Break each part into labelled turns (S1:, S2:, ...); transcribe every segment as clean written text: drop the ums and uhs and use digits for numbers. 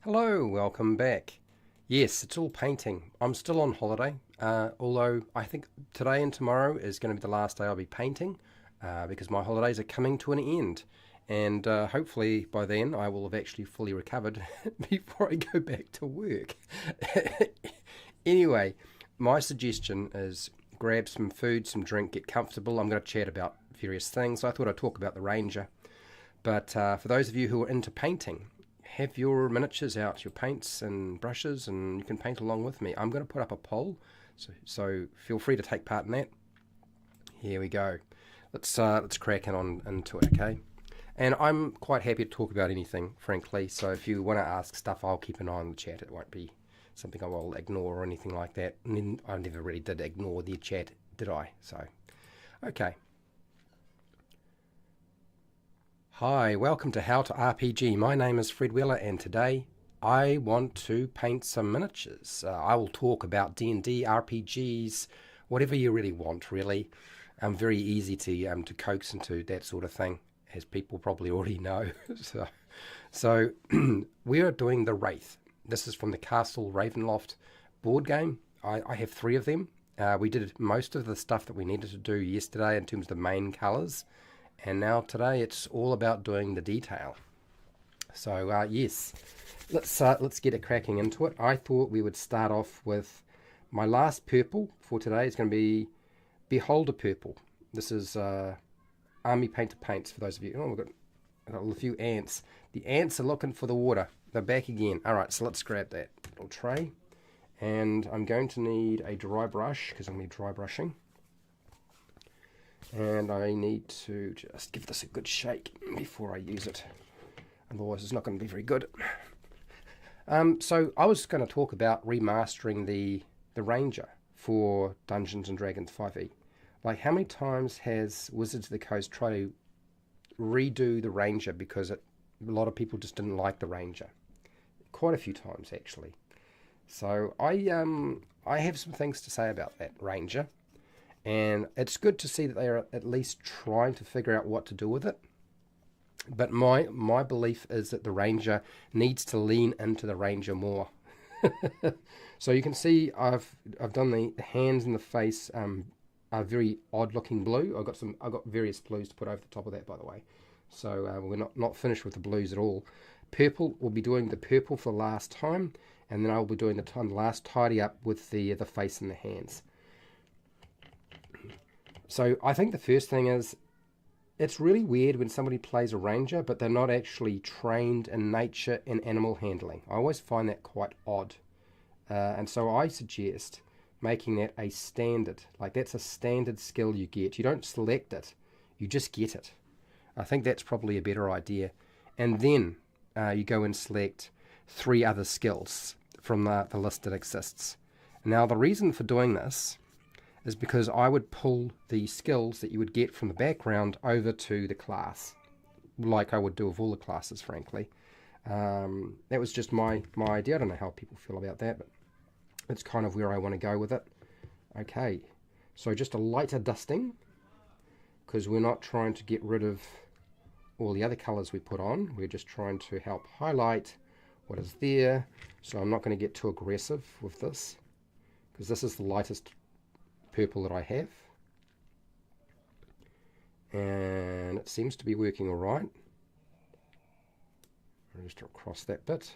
S1: Hello, welcome back. Yes, it's all painting. I'm still on holiday, although I think today and tomorrow is going to be the last day I'll be painting because my holidays are coming to an end. And hopefully by then I will have actually fully recovered before I go back to work. Anyway, my suggestion is grab some food, some drink, get comfortable. I'm going to chat about various things. I thought I'd talk about the Ranger. But for those of you who are into painting, have your miniatures out, your paints and brushes, and you can paint along with me. I'm going to put up a poll, so feel free to take part in that. Here we go. Let's crack on into it, okay? And I'm quite happy to talk about anything, frankly. So if you want to ask stuff, I'll keep an eye on the chat. It won't be something I will ignore or anything like that. And I never really did ignore the chat, did I? So, okay. Hi, welcome to How to RPG. My name is Fred Weller, and today I want to paint some miniatures. I will talk about D&D, RPGs, whatever you really want, really. I'm very easy to coax into that sort of thing, as people probably already know. so we are doing the Wraith. This is from the Castle Ravenloft board game. I have 3 of them. We did most of the stuff that we needed to do yesterday in terms of the main colours. And now today it's all about doing the detail. So yes, let's get it cracking into it. I thought we would start off with my last purple for today. Is going to be Beholder Purple. This is Army Painter Paints for those of you. Oh, we've got a few ants. The ants are looking for the water. They're back again. All right, so let's grab that little tray. And I'm going to need a dry brush because I'm going to be dry brushing. And I need to just give this a good shake before I use it. Otherwise it's not going to be very good. So I was going to talk about remastering the Ranger for Dungeons & Dragons 5e. Like, how many times has Wizards of the Coast tried to redo the Ranger because a lot of people just didn't like the Ranger? Quite a few times, actually. So I have some things to say about that Ranger. And it's good to see that they are at least trying to figure out what to do with it. But my belief is that the Ranger needs to lean into the Ranger more. So you can see I've done the hands and the face are very odd looking blue. I've got various blues to put over the top of that, by the way. So we're not finished with the blues at all. Purple, we'll be doing the purple for the last time, and then I'll be doing the last tidy up with the face and the hands. So I think the first thing is, it's really weird when somebody plays a ranger, but they're not actually trained in nature and animal handling. I always find that quite odd. And so I suggest making that a standard. Like, that's a standard skill you get. You don't select it, you just get it. I think that's probably a better idea. And then you go and select 3 other skills from the list that exists. Now, the reason for doing this is because I would pull the skills that you would get from the background over to the class, like I would do with all the classes, frankly. That was just my idea. I don't know how people feel about that, but it's kind of where I want to go with it. Okay, so just a lighter dusting, because we're not trying to get rid of all the other colors we put on. We're just trying to help highlight what is there. So I'm not going to get too aggressive with this, because this is the lightest purple that I have, and it seems to be working all right. I'll just across that bit,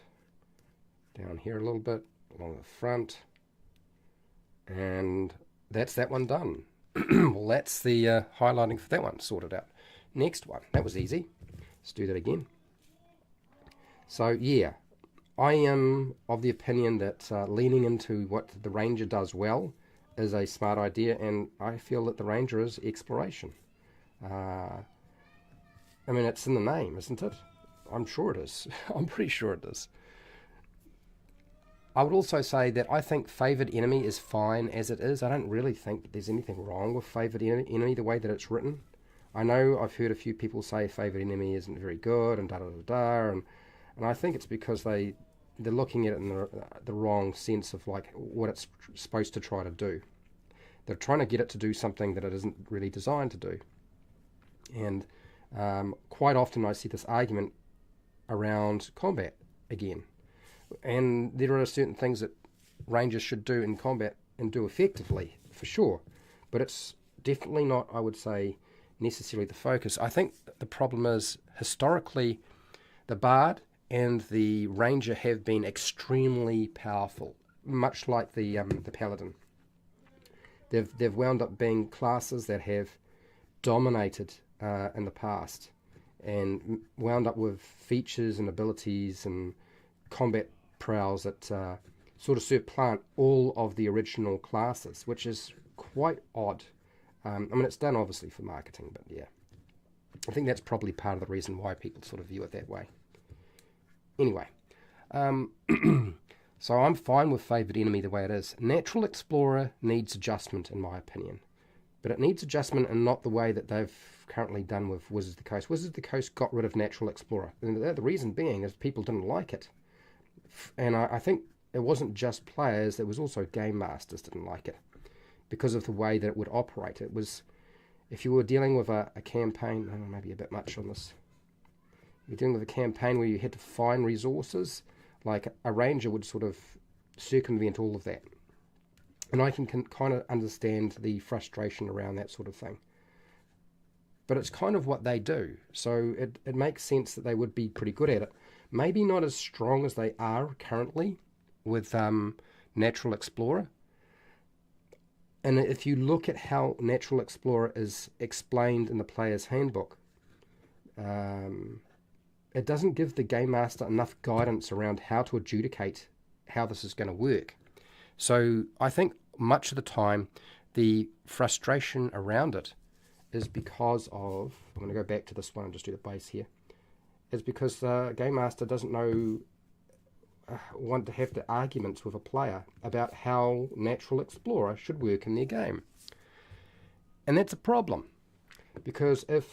S1: down here a little bit, along the front, and that's that one done. Well, that's the highlighting for that one sorted out. Next one, that was easy. Let's do that again. So yeah, I am of the opinion that leaning into what the Ranger does well is a smart idea, and I feel that the Ranger is exploration. I mean, it's in the name, isn't it? I'm sure it is. I'm pretty sure it is. I would also say that I think Favoured Enemy is fine as it is. I don't really think there's anything wrong with Favoured Enemy the way that it's written. I know I've heard a few people say Favoured Enemy isn't very good and da-da-da-da, and I think it's because they're looking at it in the wrong sense of like what it's supposed to try to do. They're trying to get it to do something that it isn't really designed to do. And quite often I see this argument around combat again. And there are certain things that rangers should do in combat and do effectively, for sure. But it's definitely not, I would say, necessarily the focus. I think the problem is, historically, the Bard and the Ranger have been extremely powerful, much like the Paladin. They've wound up being classes that have dominated in the past and wound up with features and abilities and combat prowls that sort of supplant all of the original classes, which is quite odd. I mean, it's done obviously for marketing, but yeah. I think that's probably part of the reason why people sort of view it that way. Anyway, so I'm fine with Favoured Enemy the way it is. Natural Explorer needs adjustment, in my opinion. But it needs adjustment and not the way that they've currently done with Wizards of the Coast. Wizards of the Coast got rid of Natural Explorer. And the reason being is people didn't like it. And I think it wasn't just players, it was also game masters didn't like it. Because of the way that it would operate. It was, if you were dealing with a campaign, maybe a bit much on this. You're dealing with a campaign where you had to find resources, like a ranger would sort of circumvent all of that. And I can kind of understand the frustration around that sort of thing. But it's kind of what they do. So it makes sense that they would be pretty good at it. Maybe not as strong as they are currently with Natural Explorer. And if you look at how Natural Explorer is explained in the player's handbook, it doesn't give the Game Master enough guidance around how to adjudicate how this is going to work. So I think much of the time the frustration around it is because of, I'm going to go back to this one and just do the base here, is because the Game Master doesn't know, want to have the arguments with a player about how Natural Explorer should work in their game. And that's a problem, because if,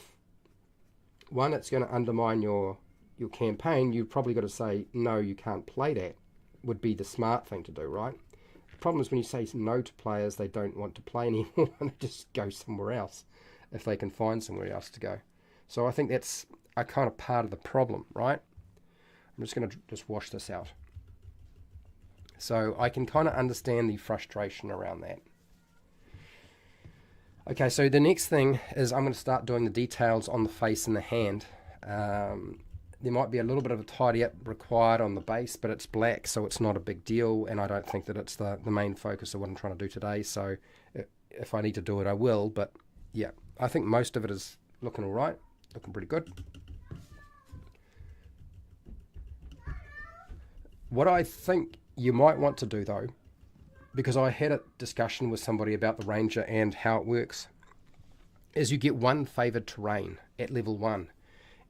S1: one, it's going to undermine your campaign, you've probably got to say, no, you can't play that, would be the smart thing to do, right? The problem is when you say no to players, they don't want to play anymore and they just go somewhere else if they can find somewhere else to go. So I think that's a kind of part of the problem, right? I'm just going to just wash this out. So I can kind of understand the frustration around that. Okay, so the next thing is I'm going to start doing the details on the face and the hand. There might be a little bit of a tidy up required on the base, but it's black, so it's not a big deal, and I don't think that it's the main focus of what I'm trying to do today, so if I need to do it, I will, but yeah, I think most of it is looking alright, looking pretty good. What I think you might want to do, though, because I had a discussion with somebody about the Ranger and how it works, is you get one favoured terrain at level 1.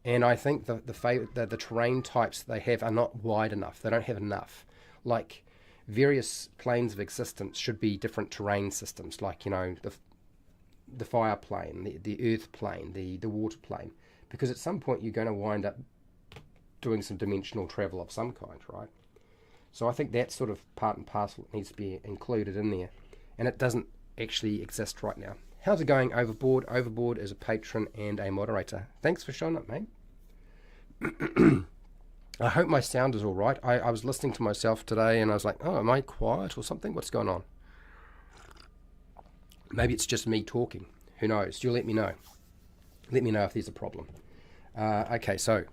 S1: And I think the terrain types they have are not wide enough. They don't have enough. Like, various planes of existence should be different terrain systems, like, you know, the fire plane, the earth plane, the water plane. Because at some point you're going to wind up doing some dimensional travel of some kind, right? So I think that's sort of part and parcel that needs to be included in there. And it doesn't actually exist right now. How's it going, Overboard? Overboard is a patron and a moderator. Thanks for showing up, mate. I hope my sound is all right. I was listening to myself today and I was like, oh, am I quiet or something? What's going on? Maybe it's just me talking. Who knows? You'll let me know. Let me know if there's a problem. Okay, so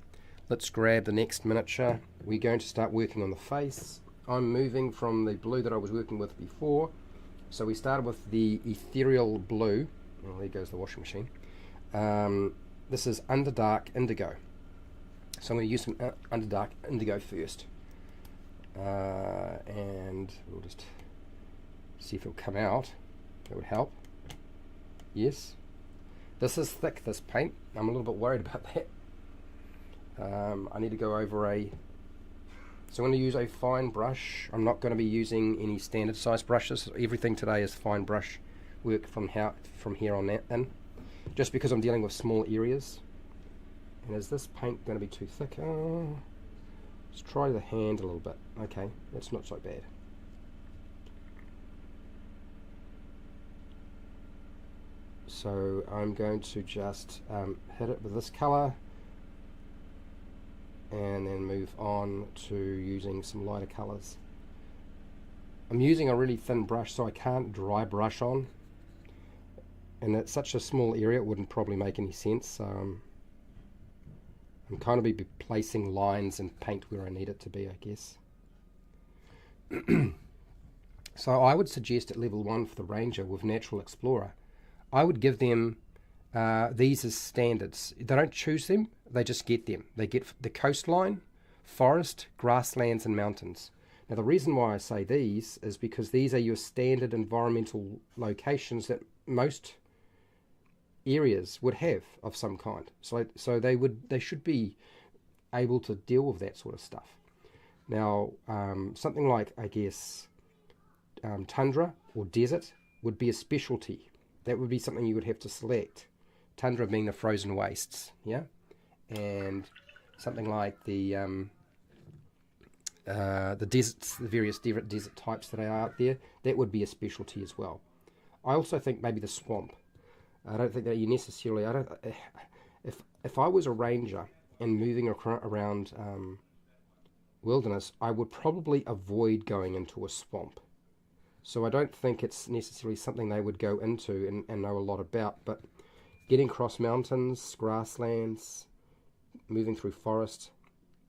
S1: let's grab the next miniature. We're going to start working on the face. I'm moving from the blue that I was working with before. So we started with the Ethereal blue. Oh, there goes the washing machine. This is Underdark Indigo. So I'm going to use some Underdark Indigo first. And we'll just see if it'll come out. That would help. Yes. This is thick, this paint. I'm a little bit worried about that. I need to go over a... So I'm going to use a fine brush. I'm not going to be using any standard size brushes. Everything today is fine brush work from here on in. Just because I'm dealing with small areas. And is this paint going to be too thick? Let's try the hand a little bit. Okay, that's not so bad. So I'm going to just hit it with this colour. and then move on to using some lighter colours. I'm using a really thin brush, so I can't dry brush on, and it's such a small area it wouldn't probably make any sense. So I'm kind of be placing lines and paint where I need it to be, I guess. So I would suggest at level 1 for the Ranger with Natural Explorer, I would give them these as standards. They don't choose them, they just get them. They get the coastline, forest, grasslands and mountains. Now the reason why I say these is because these are your standard environmental locations that most areas would have of some kind. So they should be able to deal with that sort of stuff. Now something like, I guess, tundra or desert would be a specialty. That would be something you would have to select. Tundra being the frozen wastes, yeah, and something like the deserts, the various desert types that are out there, that would be a specialty as well. I also think maybe the swamp. I don't think that you necessarily. I don't. If I was a ranger and moving around wilderness, I would probably avoid going into a swamp. So I don't think it's necessarily something they would go into and know a lot about, but getting across mountains, grasslands, moving through forest,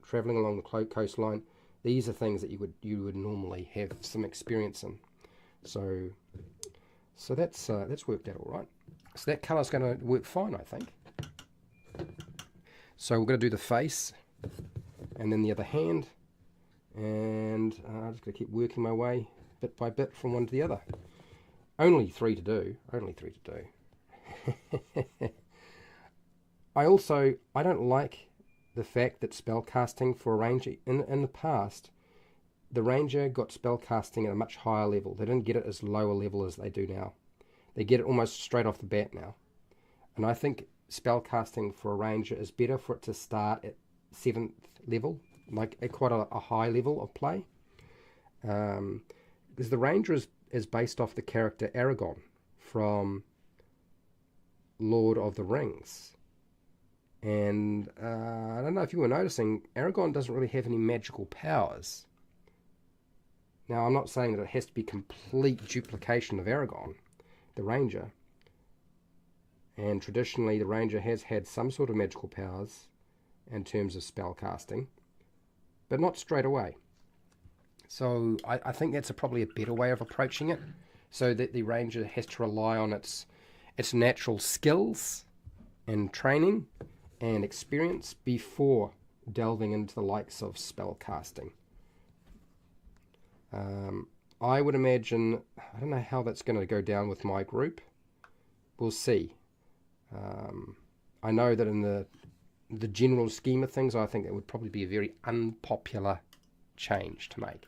S1: travelling along the coastline, these are things that you would normally have some experience in. So that's worked out all right. So that colour's going to work fine, I think. So we're going to do the face, and then the other hand, and I'm just going to keep working my way bit by bit from one to the other. Only three to do. I don't like the fact that spellcasting for a ranger, in the past, the ranger got spellcasting at a much higher level. They didn't get it as low a level as they do now. They get it almost straight off the bat now. And I think spellcasting for a ranger is better for it to start at 7th level, like at quite a high level of play. Because the ranger is based off the character Aragorn from Lord of the Rings. And I don't know if you were noticing, Aragorn doesn't really have any magical powers. Now, I'm not saying that it has to be complete duplication of Aragorn, the ranger. And traditionally, the ranger has had some sort of magical powers in terms of spell casting, but not straight away. So I think that's probably a better way of approaching it, so that the ranger has to rely on its natural skills and training and experience before delving into the likes of spell casting. I would imagine, I don't know how that's going to go down with my group. We'll see. I know that in the general scheme of things, I think it would probably be a very unpopular change to make.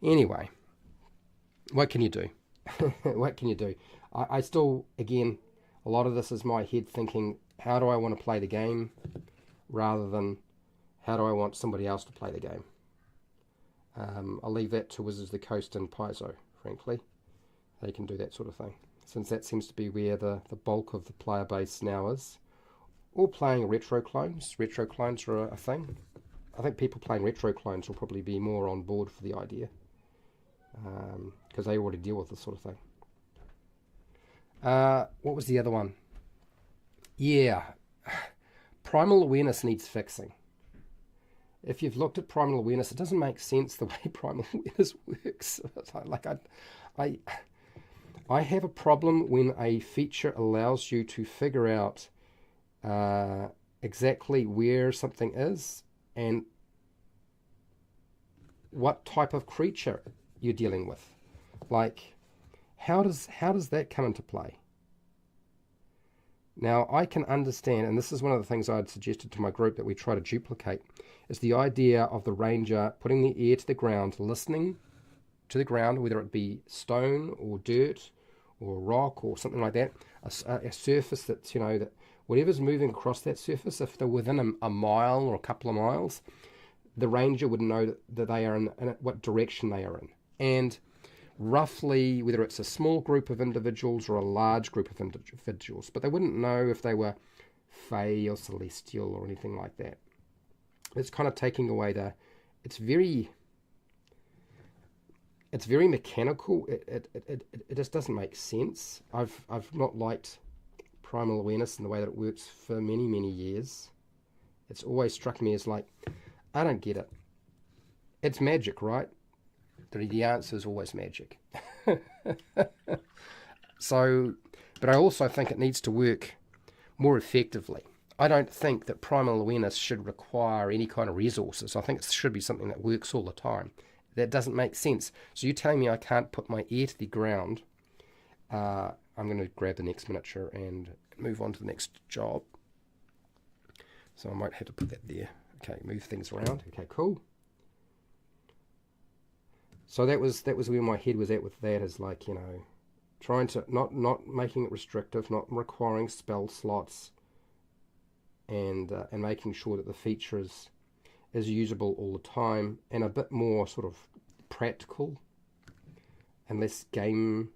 S1: Anyway, what can you do? What can you do? I still, again, a lot of this is my head thinking, how do I want to play the game, rather than how do I want somebody else to play the game. I'll leave that to Wizards of the Coast and Paizo, frankly. They can do that sort of thing, since that seems to be where the bulk of the player base now is. Or playing retro clones. Retro clones are a thing. I think people playing retro clones will probably be more on board for the idea, because they already deal with this sort of thing. What was the other one? Yeah, Primal Awareness needs fixing. If you've looked at Primal Awareness, it doesn't make sense the way Primal Awareness works. Like I have a problem when a feature allows you to figure out exactly where something is and what type of creature you're dealing with. Like, how does that come into play? Now, I can understand, and this is one of the things I had suggested to my group that we try to duplicate, is the idea of the ranger putting the ear to the ground, listening to the ground, whether it be stone or dirt or rock or something like that, a surface that's, that whatever's moving across that surface, if they're within a mile or a couple of miles, the ranger would know that they are in what direction they are in. And roughly, whether it's a small group of individuals or a large group of individuals, but they wouldn't know if they were Fey or Celestial or anything like that. it's kind of taking away the. It's very mechanical. It just doesn't make sense. I've not liked primal awareness and the way that it works for many years. It's always struck me as like, I don't get it. It's magic, right? The answer is always magic. So, but I also think it needs to work more effectively. I don't think that primal awareness should require any kind of resources. I think it should be something that works all the time. That doesn't make sense. So you're telling me I can't put my ear to the ground. I'm going to grab the next miniature and move on to the next job. So I might have to put that there. Okay, move things around. Okay, cool. So that was where my head was at with that, is like, you know, trying to not making it restrictive, not requiring spell slots, and making sure that the feature is usable all the time, and a bit more sort of practical and less game.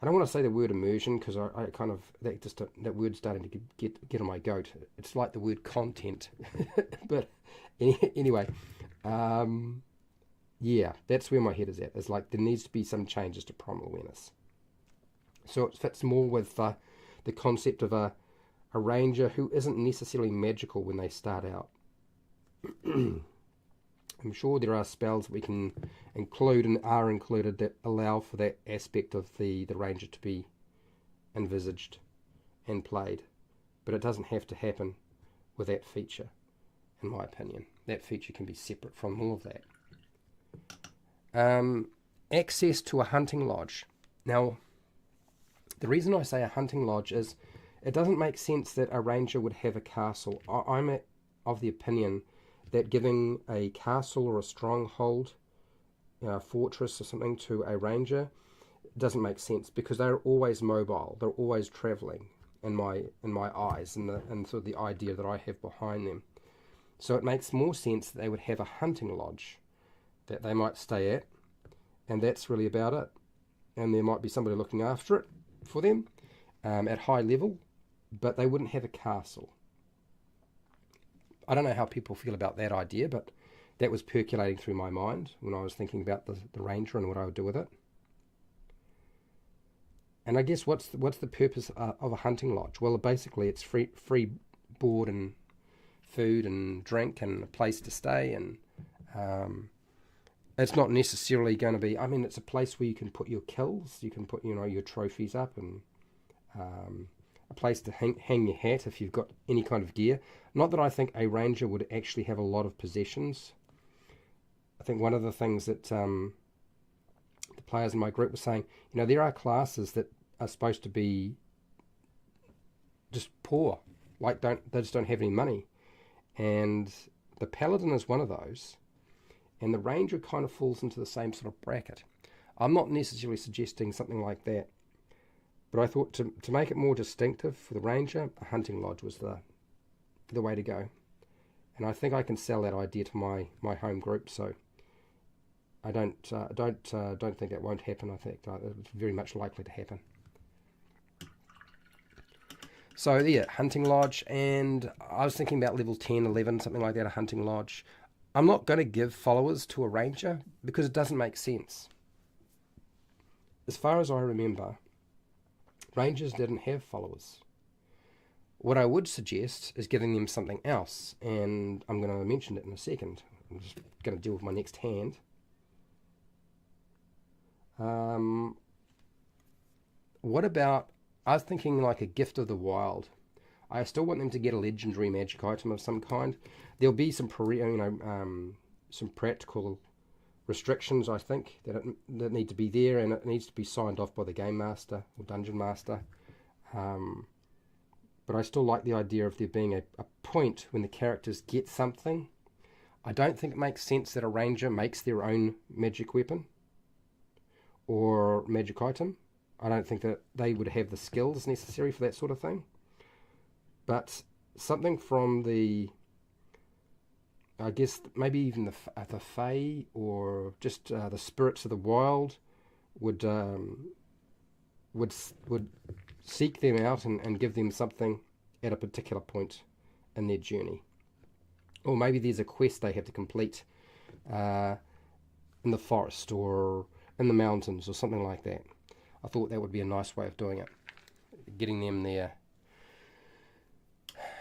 S1: I don't want to say the word immersion, because I kind of that word's starting to get on my goat. It's like the word content, but anyway, yeah, that's where my head is at. It's like there needs to be some changes to primal awareness, so it fits more with the concept of a ranger who isn't necessarily magical when they start out. I'm sure there are spells we can include and are included that allow for that aspect of the ranger to be envisaged and played, but it doesn't have to happen with that feature, in my opinion. That feature can be separate from all of that. Access to a hunting lodge. Now, the reason I say a hunting lodge is it doesn't make sense that a ranger would have a castle. I'm of the opinion that giving a castle or a stronghold, a fortress or something to a ranger doesn't make sense, because they're always mobile. They're always travelling in my eyes, and sort of the idea that I have behind them. So it makes more sense that they would have a hunting lodge that they might stay at, and that's really about it. And there might be somebody looking after it for them at high level, but they wouldn't have a castle. I don't know how people feel about that idea, but that was percolating through my mind when I was thinking about the ranger and what I would do with it. And I guess what's the purpose of a hunting lodge? Well, basically it's free board and food and drink and a place to stay, and it's not necessarily going to be, I mean, it's a place where you can put your kills, you can put, you know, your trophies up, and a place to hang your hat if you've got any kind of gear. Not that I think a ranger would actually have a lot of possessions. I think one of the things that the players in my group were saying, you know, there are classes that are supposed to be just poor, like they just don't have any money, and the paladin is one of those, and the ranger kind of falls into the same sort of bracket. I'm not necessarily suggesting something like that, but I thought to make it more distinctive for the ranger, a hunting lodge was the way to go. And I think I can sell that idea to my home group, so I don't think it won't happen. I think it's very much likely to happen. So yeah, hunting lodge, and I was thinking about level 10, 11, something like that, a hunting lodge. I'm not going to give followers to a ranger because it doesn't make sense. As far as I remember, rangers didn't have followers. What I would suggest is giving them something else, and I'm going to mention it in a second. I'm just going to deal with my next hand. What about, I was thinking like a gift of the wild. I still want them to get a legendary magic item of some kind. There'll be some some practical restrictions, I think, that need to be there, and it needs to be signed off by the game master or dungeon master. But I still like the idea of there being a point when the characters get something. I don't think it makes sense that a ranger makes their own magic weapon or magic item. I don't think that they would have the skills necessary for that sort of thing. But something from the, I guess maybe even the Fae, or just the spirits of the wild would seek them out and give them something at a particular point in their journey. Or maybe there's a quest they have to complete in the forest or in the mountains or something like that. I thought that would be a nice way of doing it, getting them there.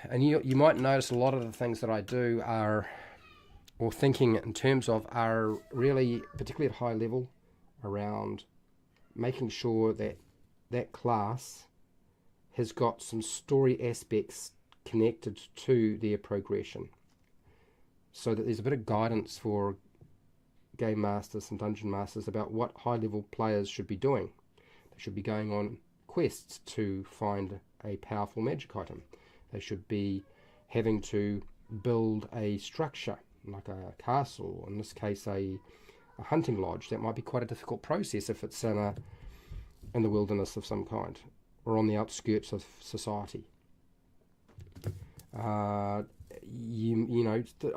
S1: And you might notice a lot of the things that I do are, or thinking in terms of, are really, particularly at high level, around making sure that that class has got some story aspects connected to their progression, so that there's a bit of guidance for game masters and dungeon masters about what high level players should be doing. They should be going on quests to find a powerful magic item. They should be having to build a structure, like a castle, in this case a hunting lodge. That might be quite a difficult process if it's in the wilderness of some kind, or on the outskirts of society. I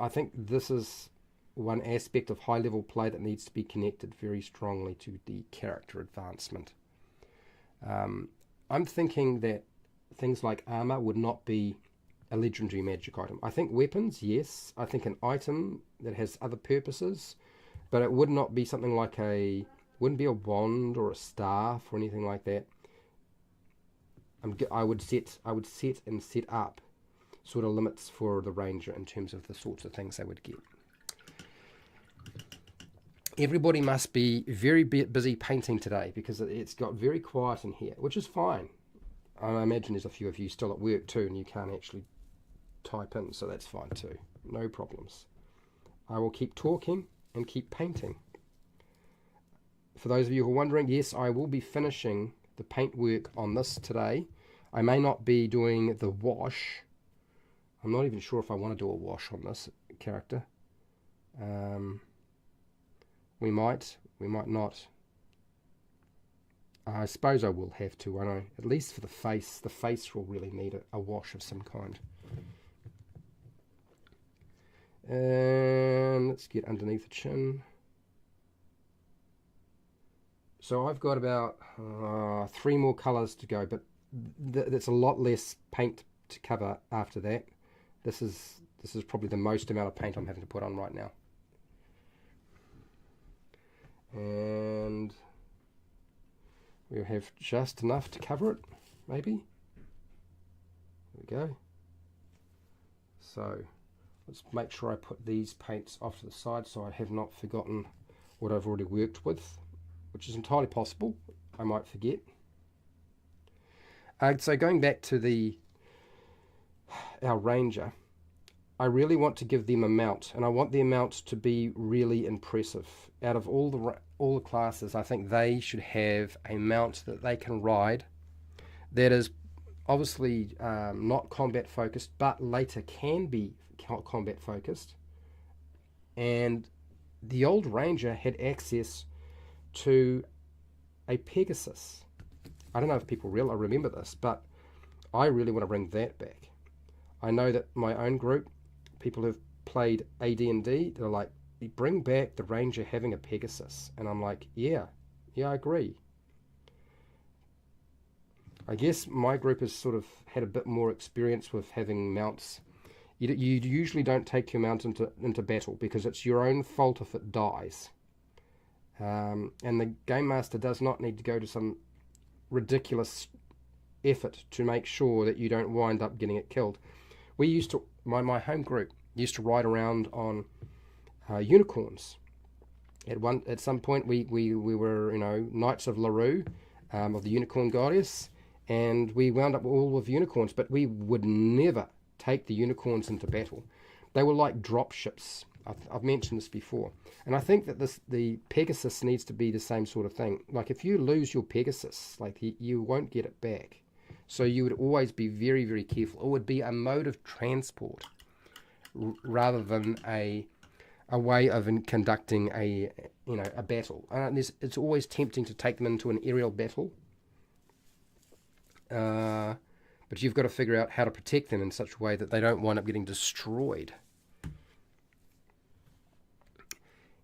S1: think this is one aspect of high level play that needs to be connected very strongly to the character advancement. I'm thinking that things like armor would not be a legendary magic item. I think weapons, yes. I think an item that has other purposes, but it would not be something like wouldn't be a wand or a staff or anything like that. I would set and set up sort of limits for the ranger in terms of the sorts of things they would get. Everybody must be very busy painting today because it's got very quiet in here, which is fine. I imagine there's a few of you still at work too and you can't actually type in, so that's fine too. No problems. I will keep talking and keep painting. For those of you who are wondering, yes, I will be finishing the paint work on this today. I may not be doing the wash. I'm not even sure if I want to do a wash on this character. We might not. I suppose I will have to, won't I? At least for the face. The face will really need a wash of some kind. And let's get underneath the chin. So I've got about 3 more colours to go, but that's a lot less paint to cover after that. This is probably the most amount of paint I'm having to put on right now. And we'll have just enough to cover it, maybe. There we go. So let's make sure I put these paints off to the side so I have not forgotten what I've already worked with, which is entirely possible. I might forget. So going back to our ranger, I really want to give them a mount, and I want their mount to be really impressive. Out of all the classes, I think they should have a mount that they can ride that is obviously not combat focused, but later can be combat focused. And the old ranger had access to a Pegasus. I don't know if people remember this, but I really want to bring that back. I know that my own group, people who've played AD&D, they're like, bring back the ranger having a Pegasus. And I'm like, yeah, I agree. I guess my group has sort of had a bit more experience with having mounts. You usually don't take your mount into battle because it's your own fault if it dies. And the Game Master does not need to go to some ridiculous effort to make sure that you don't wind up getting it killed. We used to, my home group used to ride around on unicorns. At some point we were, Knights of Larue, of the Unicorn Goddess, and we wound up all with unicorns, but we would never take the unicorns into battle. They were like drop ships. I've mentioned this before, and I think that the Pegasus needs to be the same sort of thing. Like if you lose your Pegasus, you won't get it back. So you would always be very, very careful. It would be a mode of transport rather than a way of conducting a battle. It's always tempting to take them into an aerial battle, but you've got to figure out how to protect them in such a way that they don't wind up getting destroyed.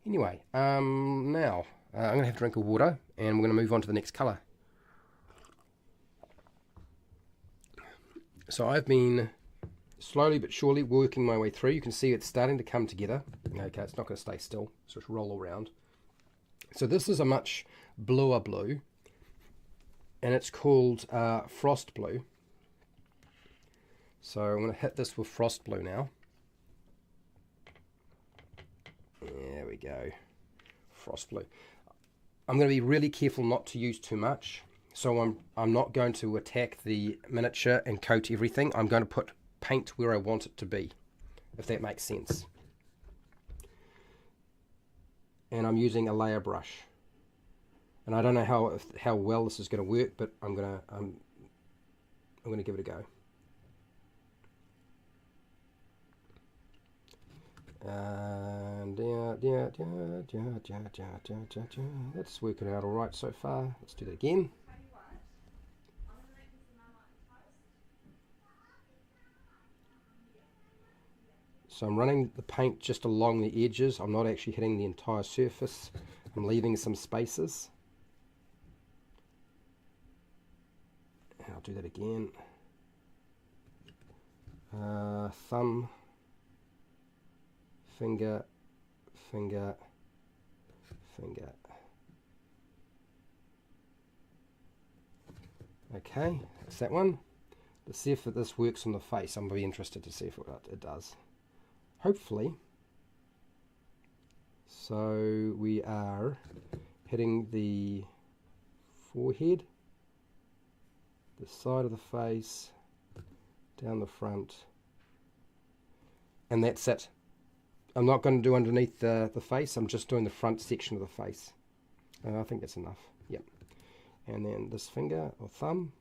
S1: Anyway, now I'm going to have a drink of water and we're going to move on to the next colour. So I've been slowly but surely working my way through. You can see it's starting to come together. Okay, it's not going to stay still, so just roll around. So this is a much bluer blue, and it's called Frost Blue. So I'm going to hit this with Frost Blue now. There we go, Frost Blue. I'm going to be really careful not to use too much. So I'm not going to attack the miniature and coat everything. I'm going to put paint where I want it to be, if that makes sense. And I'm using a layer brush. And I don't know how well this is going to work, but I'm going to give it a go. And let's work it out all right so far. Let's do that again. So I'm running the paint just along the edges. I'm not actually hitting the entire surface. I'm leaving some spaces. And I'll do that again. Thumb, finger, finger, finger. Okay, that's that one. Let's see if this works on the face. I'm very interested to see if it does. Hopefully. So we are hitting the forehead, the side of the face, down the front, and that's it. I'm not going to do underneath the face. I'm just doing the front section of the face. I think that's enough. Yep. And then this finger or thumb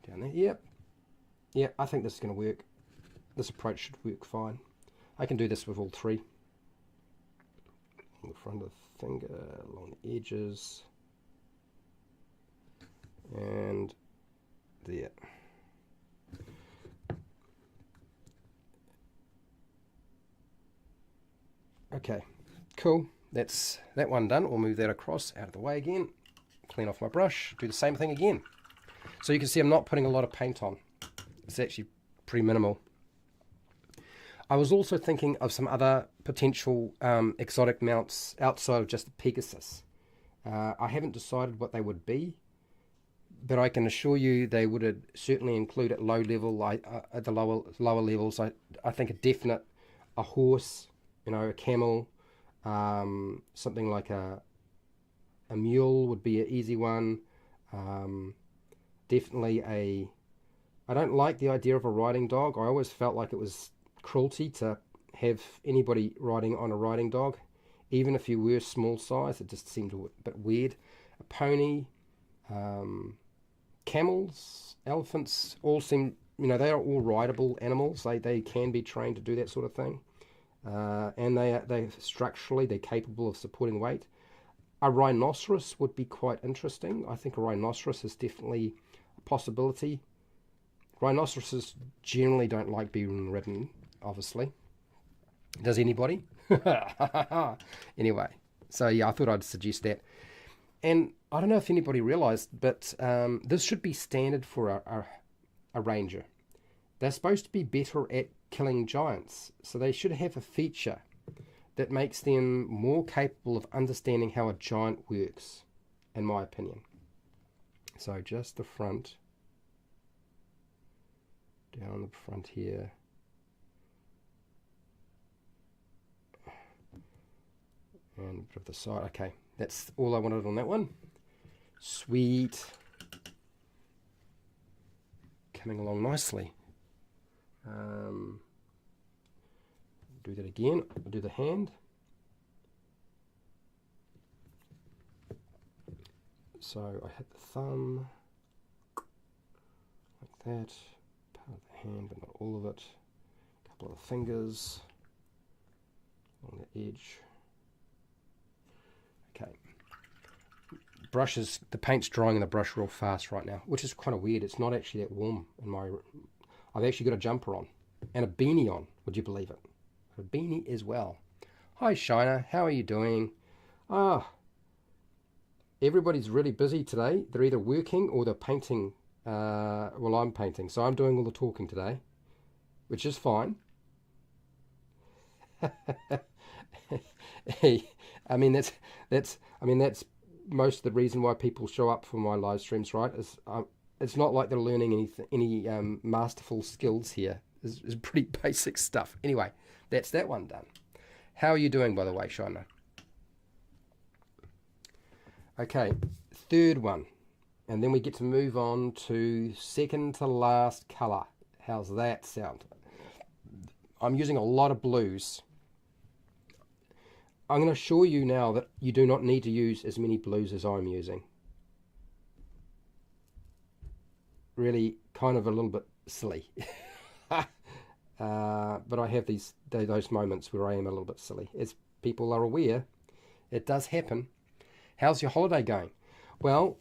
S1: down there. Yep. Yeah, I think this is going to work. This approach should work fine. I can do this with all three. On the front of the finger, along the edges, and there. Okay, cool. That's that one done. We'll move that across, out of the way again. Clean off my brush. Do the same thing again. So you can see I'm not putting a lot of paint on. It's actually pretty minimal. I was also thinking of some other potential exotic mounts outside of just the Pegasus. I haven't decided what they would be, but I can assure you they would certainly include at low level, at the lower levels. I think a horse, a camel, something like a mule would be an easy one. Definitely I don't like the idea of a riding dog. I always felt like it was cruelty to have anybody riding on a riding dog, even if you were small size. It just seemed a bit weird. A pony, camels, elephants, all seem, they are all rideable animals. They can be trained to do that sort of thing, and they structurally they're capable of supporting weight. A rhinoceros would be quite interesting. I think a rhinoceros is definitely a possibility. Rhinoceroses generally don't like being ridden, obviously. Does anybody? Anyway, so yeah, I thought I'd suggest that. And I don't know if anybody realized, but this should be standard for a ranger. They're supposed to be better at killing giants, so they should have a feature that makes them more capable of understanding how a giant works, in my opinion. So just the front, down the front here, and a bit of the side. Okay, that's all I wanted on that one. Sweet. Coming along nicely. Do that again. I'll do the hand. So I hit the thumb like that. Part of the hand, but not all of it. A couple of the fingers along the edge. Okay. Brushes, the paint's drying in the brush real fast right now, which is kind of weird. It's not actually that warm in my... I've actually got a jumper on and a beanie on, would you believe it? A beanie as well. Hi Shiner, how are you doing? Everybody's really busy today. They're either working or they're painting. Well, I'm painting, so I'm doing all the talking today. which is fine. Hey, I mean that's most of the reason why people show up for my live streams, right? Is it's not like they're learning any masterful skills here. It's pretty basic stuff. Anyway, that's that one done. How are you doing, by the way, Shiner? Okay, third one. And then we get to move on to second to last colour. How's that sound? I'm using a lot of blues. I'm going to assure you now that you do not need to use as many blues as I'm using. Really kind of a little bit silly. But I have those moments where I am a little bit silly. As people are aware, it does happen. How's your holiday going? Well,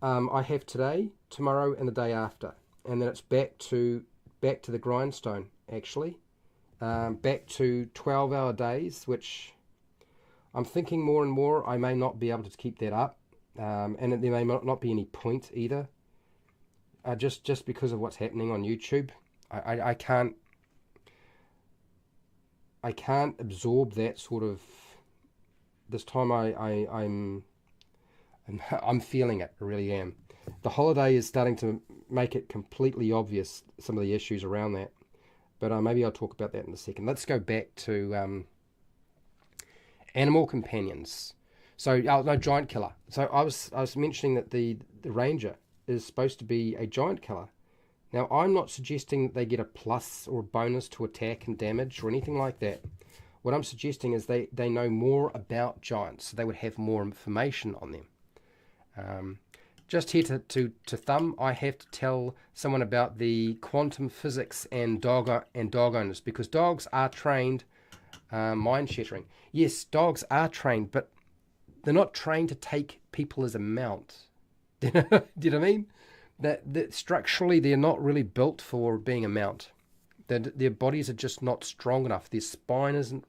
S1: I have today, tomorrow, and the day after, and then it's back to the grindstone. Actually, back to 12-hour days, which I'm thinking more and more I may not be able to keep that up, and there may not be any point either. Just because of what's happening on YouTube, I can't absorb that sort of. This time I'm feeling it. I really am. The holiday is starting to make it completely obvious some of the issues around that, but maybe I'll talk about that in a second. Let's go back to animal companions. So no, giant killer. So I was mentioning that the ranger is supposed to be a giant killer. Now I'm not suggesting that they get a plus or a bonus to attack and damage or anything like that. What I'm suggesting is they know more about giants, so they would have more information on them. Just here to thumb, I have to tell someone about the quantum physics and dog owners, because dogs are trained mind shattering. Yes, dogs are trained, but they're not trained to take people as a mount. Do you know what I mean? That structurally they're not really built for being a mount. Their bodies are just not strong enough. Their spine isn't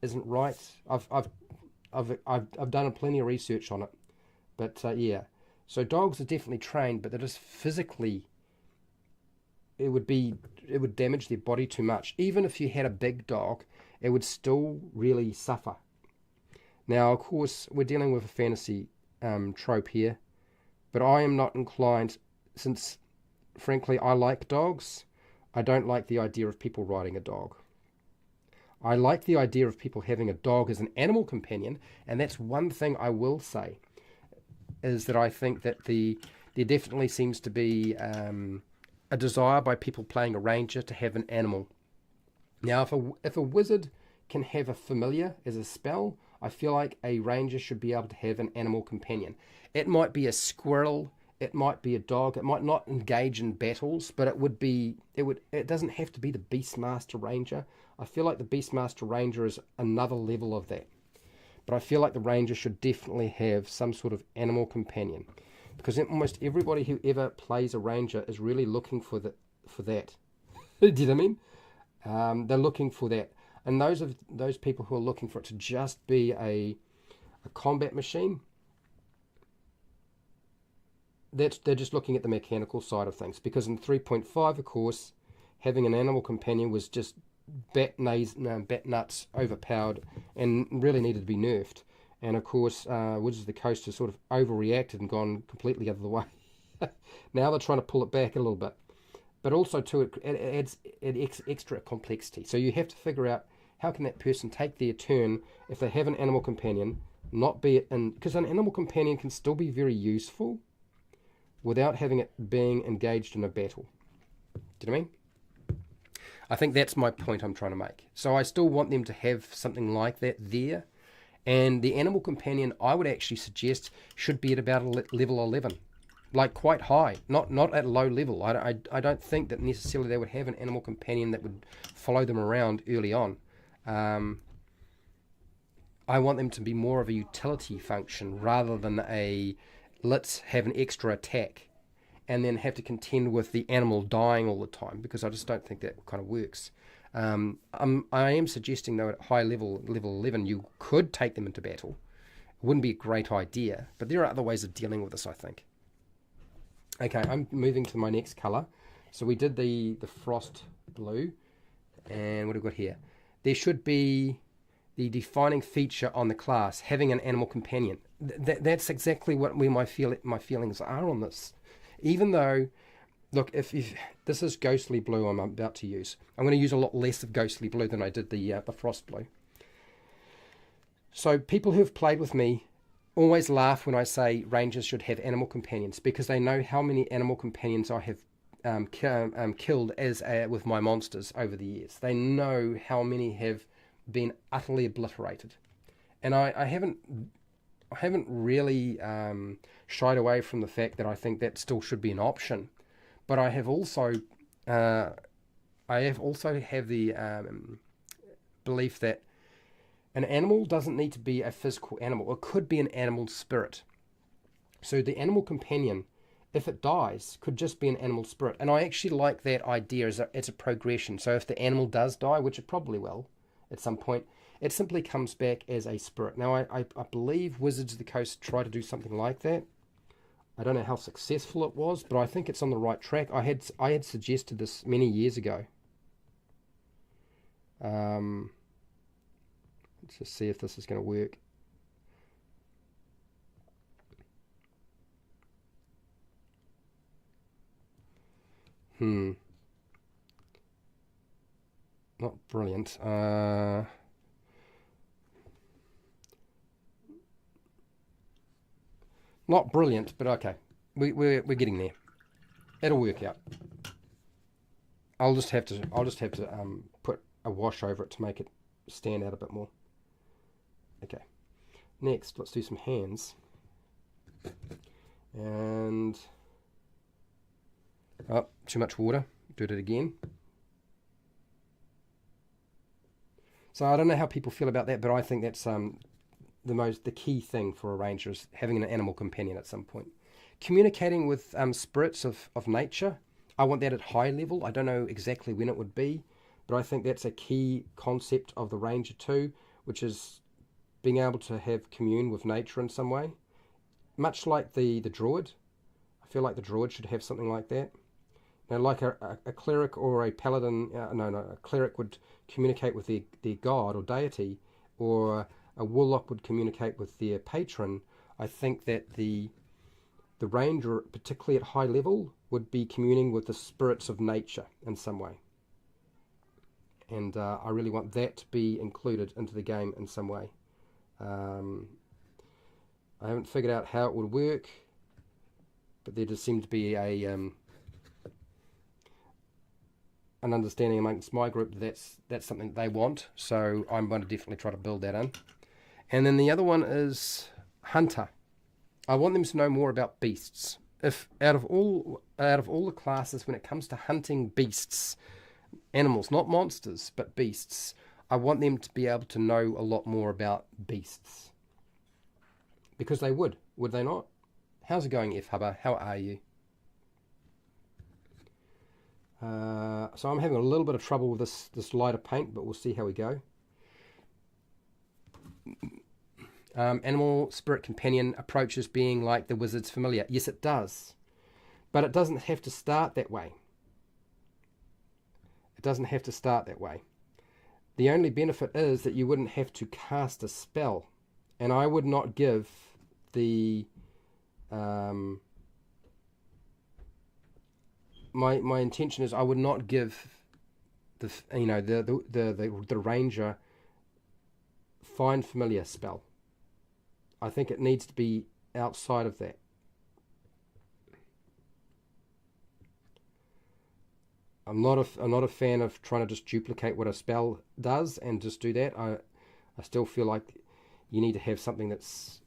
S1: right. I've done plenty of research on it. But yeah, so dogs are definitely trained, but they're just physically, it would damage their body too much. Even if you had a big dog, it would still really suffer. Now, of course, we're dealing with a fantasy trope here, but I am not inclined, since frankly I like dogs. I don't like the idea of people riding a dog. I like the idea of people having a dog as an animal companion, and that's one thing I will say. Is that I think that there definitely seems to be a desire by people playing a ranger to have an animal. Now, if a wizard can have a familiar as a spell, I feel like a ranger should be able to have an animal companion. It might be a squirrel, it might be a dog, it might not engage in battles, but it doesn't have to be the Beastmaster Ranger. I feel like the Beastmaster Ranger is another level of that. But I feel like the ranger should definitely have some sort of animal companion, because almost everybody who ever plays a ranger is really looking for that. Do you know what I mean? They're looking for that, and those people who are looking for it to just be a combat machine, they're just looking at the mechanical side of things. Because in 3.5, of course, having an animal companion was just bat nuts overpowered and really needed to be nerfed. And of course, Wizards of the Coast has sort of overreacted and gone completely out of the way. Now they're trying to pull it back a little bit, but also to it adds extra complexity. So you have to figure out how can that person take their turn if they have an animal companion, not be it in, because an animal companion can still be very useful without having it being engaged in a battle. Do you know what I mean? I think that's my point I'm trying to make. So I still want them to have something like that there. And the animal companion, I would actually suggest, should be at about level 11. Like quite high, not at low level. I don't think that necessarily they would have an animal companion that would follow them around early on. I want them to be more of a utility function rather than a let's have an extra attack and then have to contend with the animal dying all the time, because I just don't think that kind of works. I am suggesting, though, at high level 11, you could take them into battle. It wouldn't be a great idea, but there are other ways of dealing with this, I think. Okay, I'm moving to my next colour. So we did the frost blue. And what have we got here? There should be the defining feature on the class, having an animal companion. That's exactly where my feelings are on this. Even though, look, if this is ghostly blue I'm about to use. I'm going to use a lot less of ghostly blue than I did the frost blue. So people who have played with me always laugh when I say rangers should have animal companions, because they know how many animal companions I have killed with my monsters over the years. They know how many have been utterly obliterated, and I haven't really shied away from the fact that I think that still should be an option. But I have also have the belief that an animal doesn't need to be a physical animal. It could be an animal spirit. So the animal companion, if it dies, could just be an animal spirit. And I actually like that idea as a progression. So if the animal does die, which it probably will at some point, it simply comes back as a spirit. Now, I believe Wizards of the Coast tried to do something like that. I don't know how successful it was, but I think it's on the right track. I had suggested this many years ago. Let's just see if this is going to work. Not brilliant. Not brilliant, but okay. We're getting there. It'll work out. I'll just have to put a wash over it to make it stand out a bit more. Okay. Next, let's do some hands. And oh, too much water. Do it again. So I don't know how people feel about that, but I think that's the key thing for a ranger is having an animal companion at some point. Communicating with spirits of nature, I want that at high level. I don't know exactly when it would be, but I think that's a key concept of the ranger too, which is being able to have commune with nature in some way. Much like the druid. I feel like the druid should have something like that. Now, like a cleric or a paladin, a cleric would communicate with their god or deity, or a warlock would communicate with their patron. I think that the ranger, particularly at high level, would be communing with the spirits of nature in some way. And I really want that to be included into the game in some way. I haven't figured out how it would work, but there just seemed to be an understanding amongst my group that that's something they want, so I'm going to definitely try to build that in. And then the other one is hunter. I want them to know more about beasts. If out of all the classes, when it comes to hunting beasts, animals, not monsters, but beasts, I want them to be able to know a lot more about beasts. Because they would they not? How's it going, F Hubba? How are you? So I'm having a little bit of trouble with this lighter paint, but we'll see how we go. Animal spirit companion approaches being like the wizard's familiar. Yes, it does. But it doesn't have to start that way. It doesn't have to start that way. The only benefit is that you wouldn't have to cast a spell. And I would not give the... My intention is I would not give the ranger find familiar spell. I think it needs to be outside of that. I'm not a fan of trying to just duplicate what a spell does and just do that. I still feel like you need to have something that's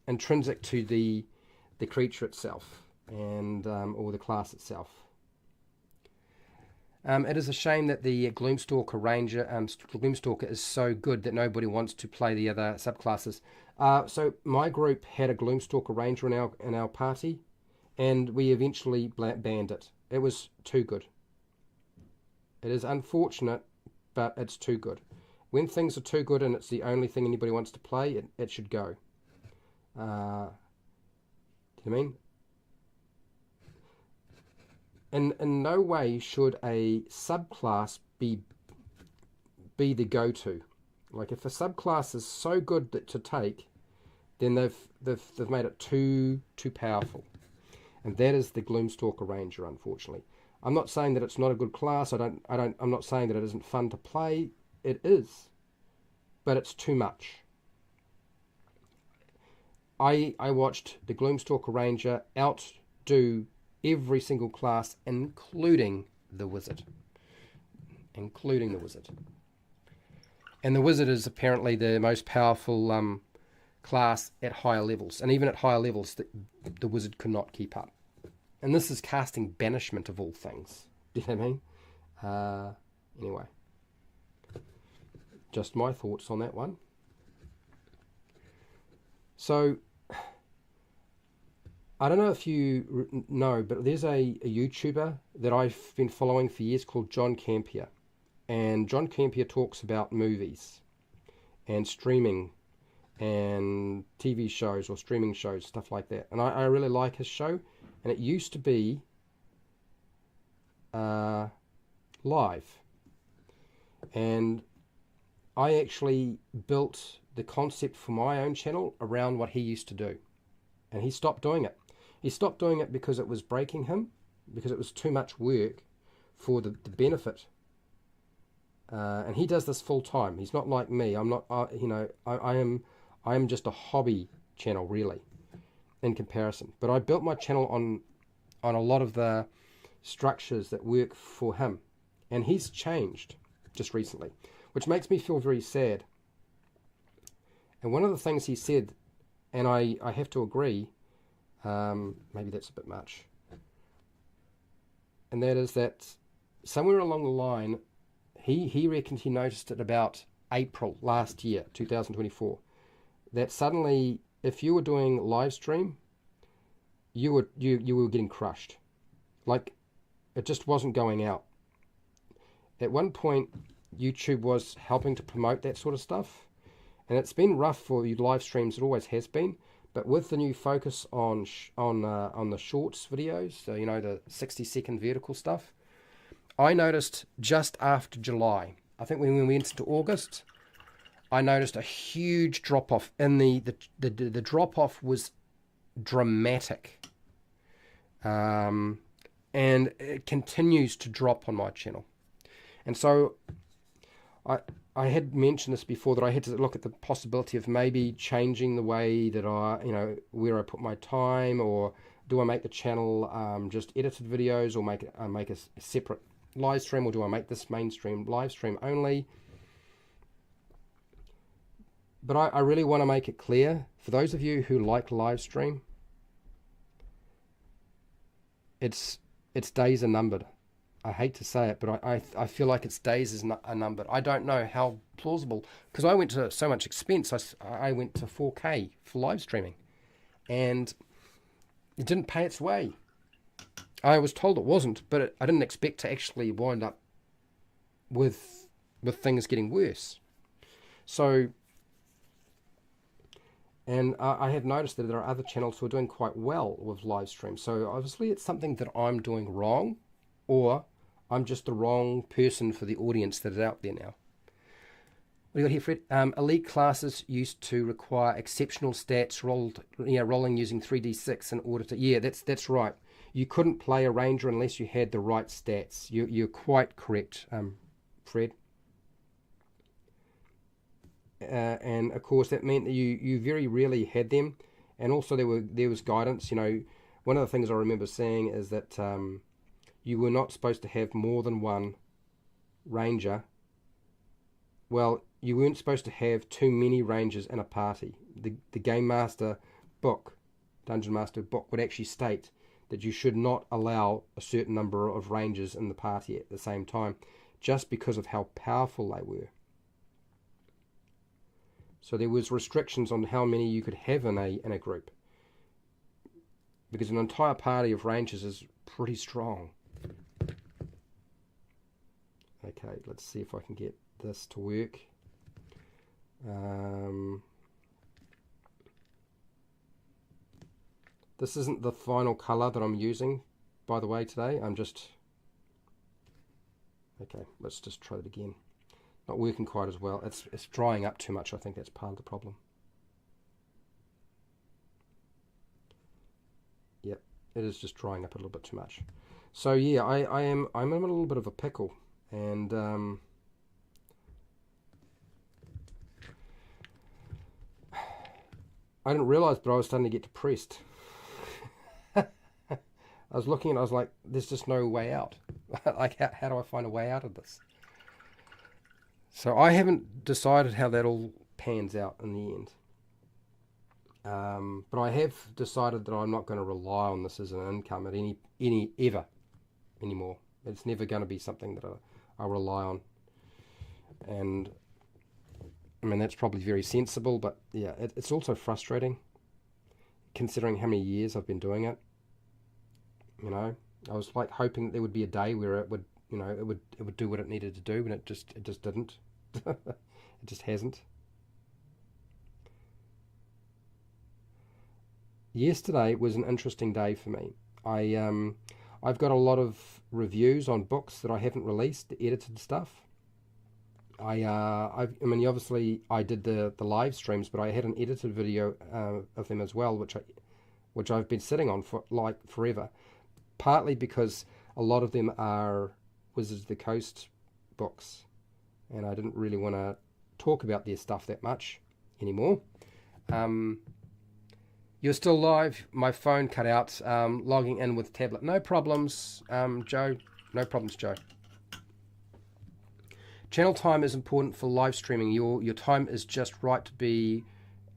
S1: intrinsic to the creature itself and or the class itself. It is a shame that the Gloomstalker Ranger, Gloomstalker is so good that nobody wants to play the other subclasses. So my group had a Gloomstalker Ranger in our party, and we eventually banned it. It was too good. It is unfortunate, but it's too good. When things are too good and it's the only thing anybody wants to play, it should go. Do you know what I mean? In no way should a subclass be be the go-to. Like if a subclass is so good to take, then they've made it too powerful, and that is the Gloomstalker Ranger. Unfortunately, I'm not saying that it's not a good class. I'm not saying that it isn't fun to play. It is, but it's too much. I watched the Gloomstalker Ranger outdo every single class, including the Wizard. And the Wizard is apparently the most powerful class at higher levels. And even at higher levels, the Wizard could not keep up. And this is casting Banishment of all things. Do you know what I mean? Anyway. Just my thoughts on that one. So, I don't know if you know, but there's a YouTuber that I've been following for years called John Campion. And John Campion talks about movies and streaming and TV shows or streaming shows, stuff like that. And I really like his show. And it used to be live. And I actually built the concept for my own channel around what he used to do. And he stopped doing it. He stopped doing it because it was breaking him, because it was too much work for the benefit. And he does this full time. He's not like me. I'm not, I am just a hobby channel, really, in comparison. But I built my channel on a lot of the structures that work for him. And he's changed just recently, which makes me feel very sad. And one of the things he said, and I have to agree, maybe that's a bit much, and that is that somewhere along the line, he reckons he noticed it about April last year, 2024, that suddenly if you were doing live stream, you were getting crushed. Like, it just wasn't going out. At one point, YouTube was helping to promote that sort of stuff, and it's been rough for you live streams. It always has been. But with the new focus on the shorts videos, so, the 60-second vertical stuff, I noticed just after July, I think when we went into August, I noticed a huge drop-off. And the drop-off was dramatic. And it continues to drop on my channel. And so I had mentioned this before, that I had to look at the possibility of maybe changing the way that where I put my time, or do I make the channel just edited videos, or make a separate live stream, or do I make this mainstream live stream only? But I really want to make it clear, for those of you who like live stream, its days are numbered. I hate to say it, but I feel like its days are numbered. I don't know how plausible, because I went to so much expense. I went to 4K for live streaming, and it didn't pay its way. I was told it wasn't, but I didn't expect to actually wind up with things getting worse. So, and I have noticed that there are other channels who are doing quite well with live streams. So obviously it's something that I'm doing wrong, or I'm just the wrong person for the audience that is out there now. What do you got here, Fred? Elite classes used to require exceptional stats rolling using 3d6 in order to... Yeah, that's right. You couldn't play a ranger unless you had the right stats. You're quite correct, Fred. And of course that meant that you very rarely had them. And also there was guidance. One of the things I remember seeing is that you were not supposed to have more than one ranger. Well, you weren't supposed to have too many rangers in a party. The Game Master book, Dungeon Master book, would actually state that you should not allow a certain number of rangers in the party at the same time, just because of how powerful they were. So there was restrictions on how many you could have in a group, because an entire party of rangers is pretty strong. Okay, let's see if I can get this to work. This isn't the final color that I'm using, by the way, today. Okay, let's just try it again. Not working quite as well. It's drying up too much. I think that's part of the problem. Yep, it is just drying up a little bit too much. So yeah, I'm in a little bit of a pickle, and I didn't realize, but I was starting to get depressed. I was looking and I was like, there's just no way out. Like, how do I find a way out of this? So I haven't decided how that all pans out in the end. But I have decided that I'm not going to rely on this as an income at ever anymore. It's never going to be something that I rely on. And I mean, that's probably very sensible, but yeah, it's also frustrating considering how many years I've been doing it. You know, I was like hoping there would be a day where it would, you know, it would do what it needed to do, and it just didn't. It just hasn't. Yesterday was an interesting day for me. I've got a lot of reviews on books that I haven't released, the edited stuff. I mean, obviously I did the live streams, but I had an edited video of them as well, which I've been sitting on for like forever. Partly because a lot of them are Wizards of the Coast books, and I didn't really want to talk about their stuff that much anymore. You're still live. My phone cut out. Logging in with tablet. No problems, Joe. No problems, Joe. Channel time is important for live streaming. Your time is just right to be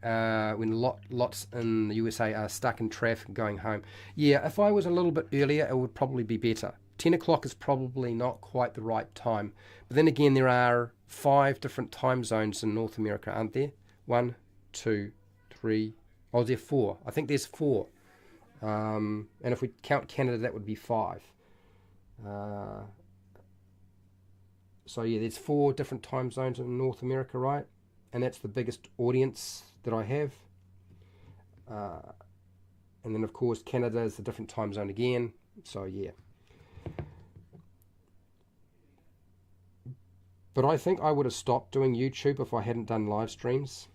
S1: when lots in the USA are stuck in traffic going home. Yeah, if I was a little bit earlier, it would probably be better. 10 o'clock is probably not quite the right time. But then again, there are 5 different time zones in North America, aren't there? 1, 2, 3. Oh, there are 4. I think there's 4. And if we count Canada, that would be 5. So yeah, there's 4 different time zones in North America, right? And that's the biggest audience that I have. And then of course Canada is a different time zone again. So yeah. But I think I would have stopped doing YouTube if I hadn't done live streams.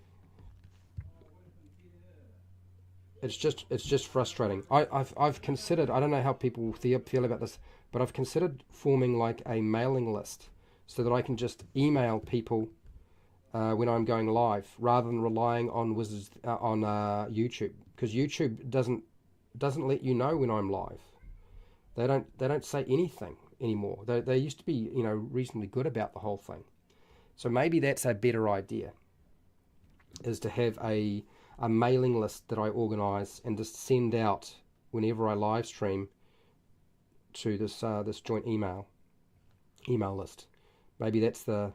S1: It's just frustrating. I've considered, I don't know how people feel about this, but I've considered forming like a mailing list so that I can just email people when I'm going live, rather than relying on YouTube, because YouTube doesn't let you know when I'm live. They don't say anything anymore. They used to be, you know, reasonably good about the whole thing. So maybe that's a better idea, is to have a mailing list that I organise and just send out whenever I live stream to this joint email list. Maybe that's the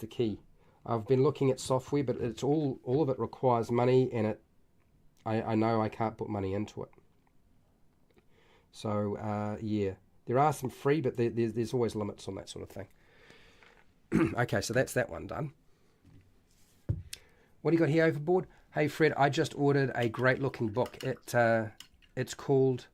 S1: key. I've been looking at software, but it's all of it requires money, and I know I can't put money into it. So yeah, there are some free, but there's always limits on that sort of thing. Okay, so that's that one done. What do you got here, Overboard? Hey Fred, I just ordered a great looking book. It's called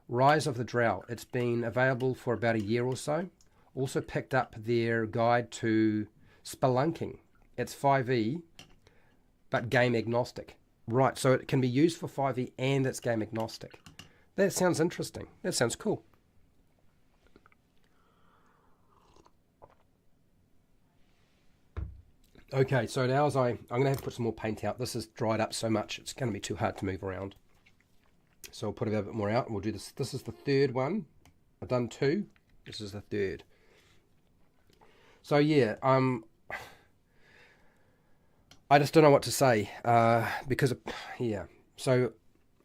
S1: Rise of the Drow. It's been available for about a year or so. Also picked up their guide to spelunking. It's 5e, but game agnostic. Right, so it can be used for 5e and it's game agnostic. That sounds interesting. That sounds cool. Okay, so now I'm going to have to put some more paint out. This has dried up so much, it's going to be too hard to move around. So I'll put a bit more out and we'll do this. This is the third one. I've done 2. This is the third. So yeah, I just don't know what to say because yeah. So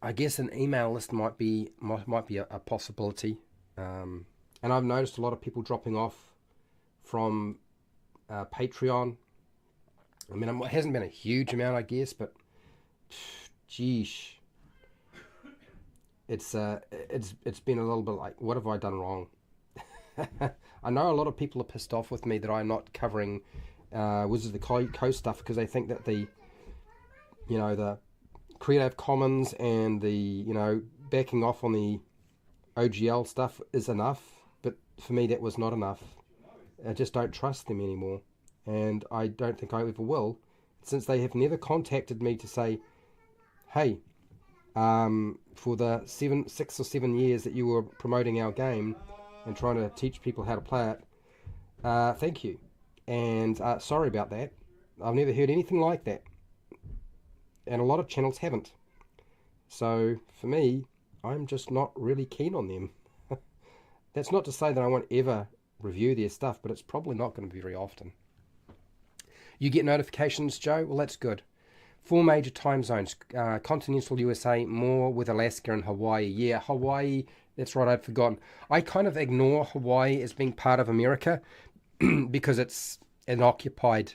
S1: I guess an email list might be a possibility, and I've noticed a lot of people dropping off from Patreon. I mean, it hasn't been a huge amount, I guess, but geesh, it's been a little bit like, what have I done wrong? I know a lot of people are pissed off with me that I'm not covering Wizards of the Coast stuff, because they think that the Creative Commons and the backing off on the OGL stuff is enough, but for me that was not enough. I just don't trust them anymore. and I don't think I ever will, since they have never contacted me to say, hey, for the 6 or 7 years that you were promoting our game and trying to teach people how to play it, thank you, and sorry about that. I've never heard anything like that, and a lot of channels haven't. So for me, I'm just not really keen on them. That's not to say that I won't ever review their stuff, but it's probably not going to be very often. You get notifications, Joe? Well, that's good. 4 major time zones. Continental USA, more with Alaska and Hawaii. Yeah, Hawaii, that's right, I'd forgotten. I kind of ignore Hawaii as being part of America because it's an occupied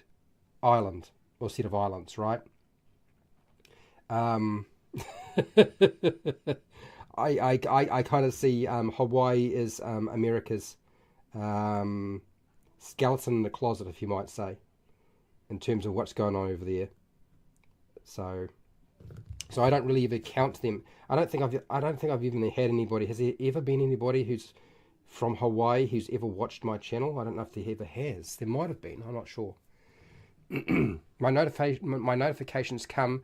S1: island, or set of islands, right? I kind of see Hawaii as America's skeleton in the closet, if you might say, in terms of what's going on over there. So I don't really ever count them. I don't think I've even had anybody. Has there ever been anybody who's from Hawaii who's ever watched my channel? I don't know if there ever has. There might have been. I'm not sure. My notifications come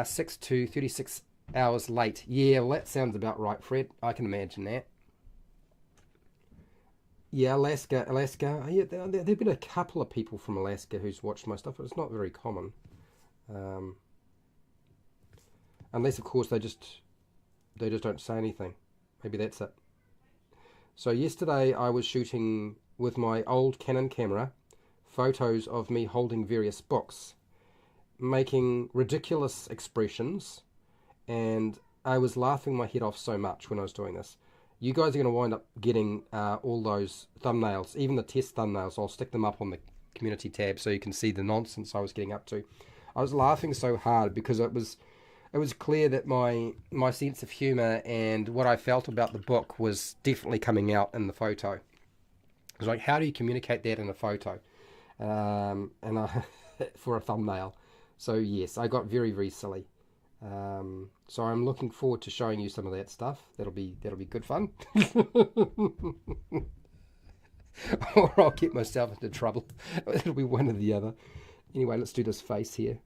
S1: 6 to 36 hours late. Yeah, well, that sounds about right, Fred. I can imagine that. Yeah, Alaska. Yeah, there've been a couple of people from Alaska who's watched my stuff, but it's not very common. Unless, of course, they just don't say anything. Maybe that's it. So yesterday I was shooting with my old Canon camera photos of me holding various books, making ridiculous expressions, and I was laughing my head off so much when I was doing this. You guys are going to wind up getting all those thumbnails, even the test thumbnails. I'll stick them up on the community tab so you can see the nonsense I was getting up to. I was laughing so hard because it was clear that my sense of humour and what I felt about the book was definitely coming out in the photo. It was like, how do you communicate that in a photo? For a thumbnail. So yes, I got very, very silly. So I'm looking forward to showing you some of that stuff. That'll be good fun. Or I'll get myself into trouble. It'll be one or the other. Anyway, let's do this face here.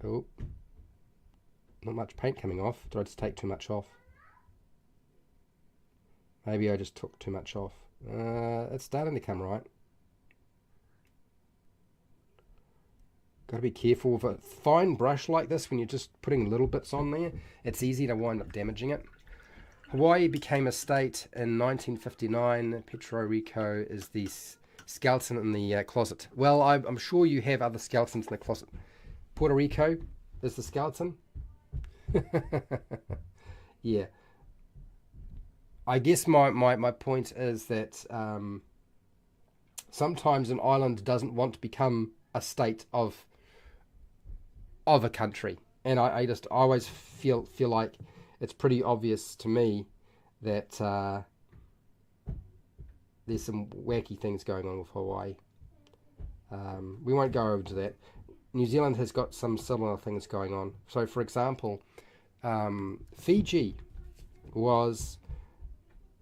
S1: Oh, not much paint coming off. Did I just take too much off? Maybe I just took too much off. It's starting to come right. Got to be careful with a fine brush like this when you're just putting little bits on there. It's easy to wind up damaging it. Hawaii became a state in 1959. Puerto Rico is the skeleton in the closet. Well, I'm sure you have other skeletons in the closet. Puerto Rico is the skeleton. Yeah. I guess my point is that sometimes an island doesn't want to become a state of a country, and I always feel like it's pretty obvious to me that there's some wacky things going on with Hawaii. We won't go over to that. New Zealand has got some similar things going on. So, for example, Fiji was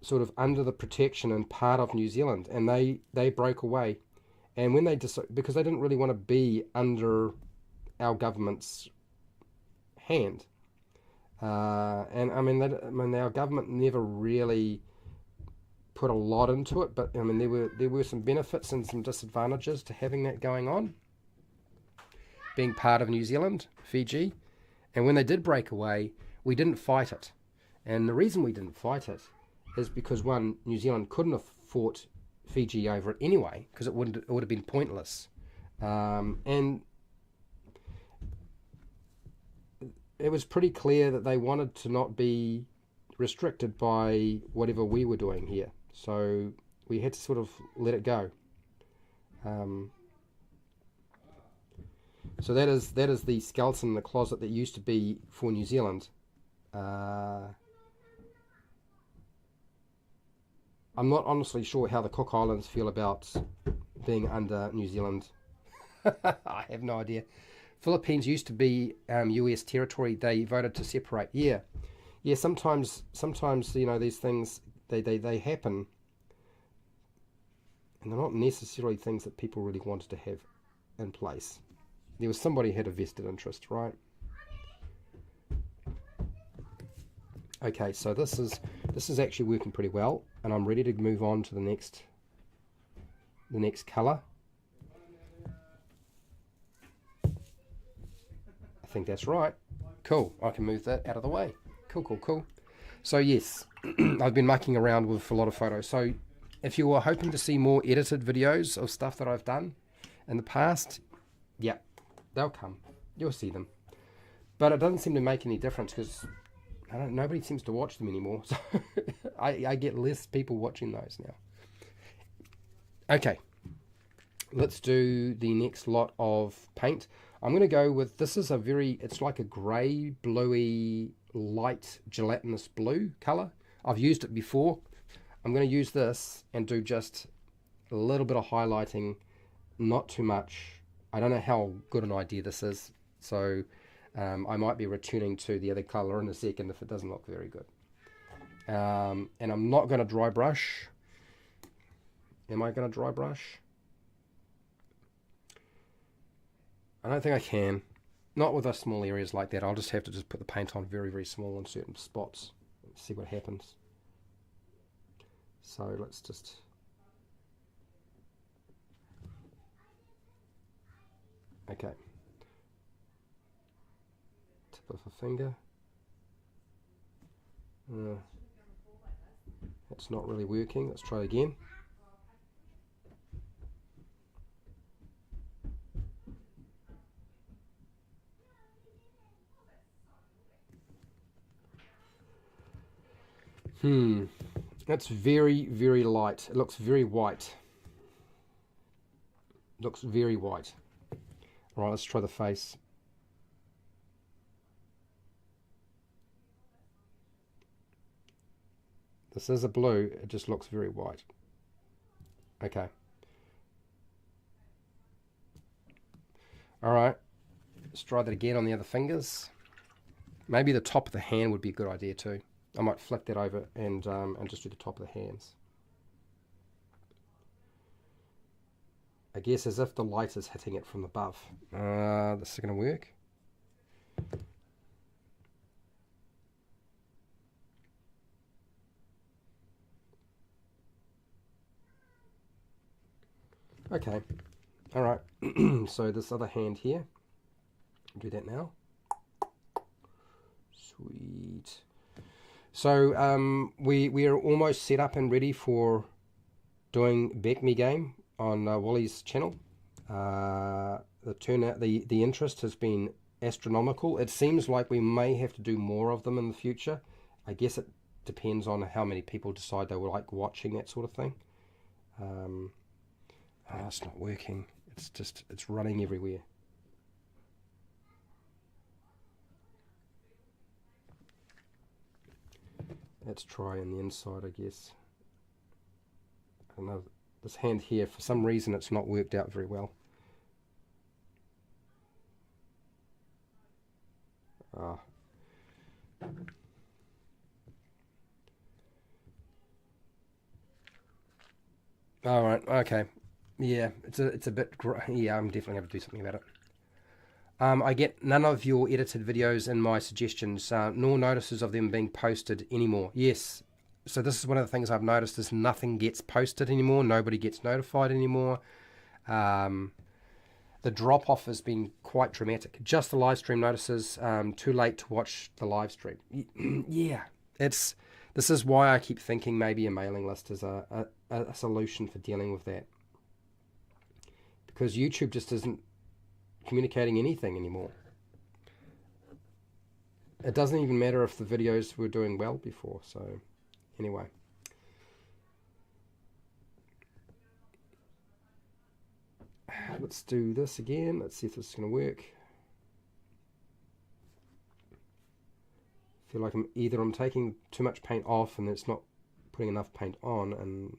S1: sort of under the protection and part of New Zealand, and they broke away. And when they because they didn't really want to be under our government's hand, and I mean our government never really put a lot into it, but I mean there were some benefits and some disadvantages to having that going on, being part of New Zealand, Fiji. And when they did break away, we didn't fight it, and the reason we didn't fight it is because, one, New Zealand couldn't have fought Fiji over it anyway, because it would have been pointless, and it was pretty clear that they wanted to not be restricted by whatever we were doing here, so we had to sort of let it go. So that is the skeleton in the closet that used to be for New Zealand. I'm not honestly sure how the Cook Islands feel about being under New Zealand. I have no idea. Philippines used to be US territory. They voted to separate. Yeah. Sometimes these things they happen, And they're not necessarily things that people really wanted to have in place. There was somebody who had a vested interest, right? Okay, so this is actually working pretty well, and I'm ready to move on to the next color. I think that's right. Cool. I can move that out of the way. Cool, cool, cool. So yes, I've been mucking around with a lot of photos. So if you are hoping to see more edited videos of stuff that I've done in the past, yeah, they'll come. You'll see them. But it doesn't seem to make any difference because nobody seems to watch them anymore. So I get less people watching those now. Okay, let's do the next lot of paint. I'm going to go with, this is it's like a grey, bluey, light gelatinous blue colour. I've used it before. I'm going to use this and do just a little bit of highlighting, not too much. I don't know how good an idea this is, so I might be returning to the other colour in a second if it doesn't look very good. And I'm not going to dry brush. Am I going to dry brush? I don't think I can. Not with us small areas like that. I'll just have to put the paint on very, very small in certain spots and see what happens. So let's just... Okay. Tip of a finger. That's not really working. Let's try again. That's very, very light. It looks very white. Looks very white. All right, let's try the face. This is a blue. It just looks very white. Okay. All right. Let's try that again on the other fingers. Maybe the top of the hand would be a good idea too. I might flick that over and just do the top of the hands. I guess as if the light is hitting it from above. This is going to work. Okay. All right. So this other hand here. Do that now. Sweet. So we are almost set up and ready for doing Back Me Game on Wally's channel. The turnout, the interest has been astronomical. It seems like we may have to do more of them in the future. I guess it depends on how many people decide they will like watching that sort of thing. It's not working. It's running everywhere. Let's try on the inside, I guess. I don't know, this hand here, for some reason it's not worked out very well. All right, okay. Yeah, it's a bit, yeah, I'm definitely going to do something about it. I get none of your edited videos in my suggestions, nor notices of them being posted anymore. Yes, so this is one of the things I've noticed is nothing gets posted anymore. Nobody gets notified anymore. The drop-off has been quite dramatic. Just the live stream notices, too late to watch the live stream. Yeah, this is why I keep thinking maybe a mailing list is a solution for dealing with that. Because YouTube just isn't communicating anything anymore. It doesn't even matter if the videos were doing well before, so anyway. Let's do this again. Let's see if this is going to work. I feel like I'm taking too much paint off and it's not putting enough paint on, and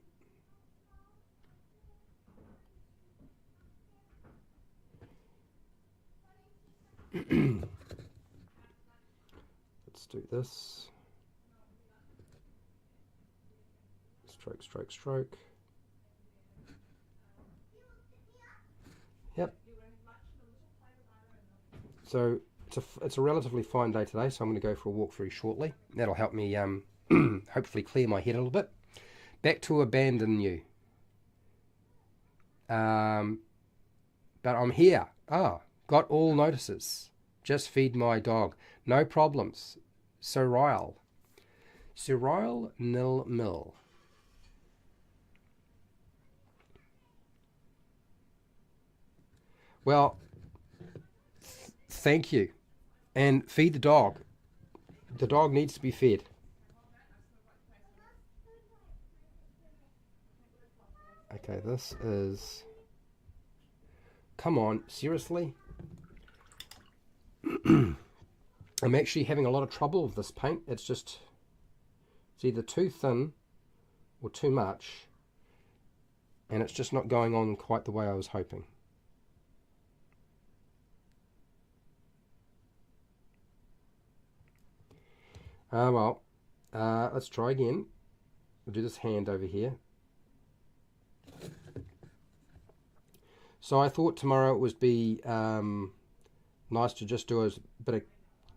S1: let's do this. Stroke, stroke, stroke. So it's a relatively fine day today, so I'm going to go for a walk very shortly. That'll help me hopefully clear my head a little bit. Back to abandon you. But I'm here. Got all notices. Just feed my dog. No problems. Cyril nil mil. Well, thank you. And feed the dog. The dog needs to be fed. Okay, this is... Come on, seriously? I'm actually having a lot of trouble with this paint. It's either too thin or too much, and it's just not going on quite the way I was hoping. Well, let's try again. We'll do this hand over here. So I thought tomorrow it would be nice to just do a bit of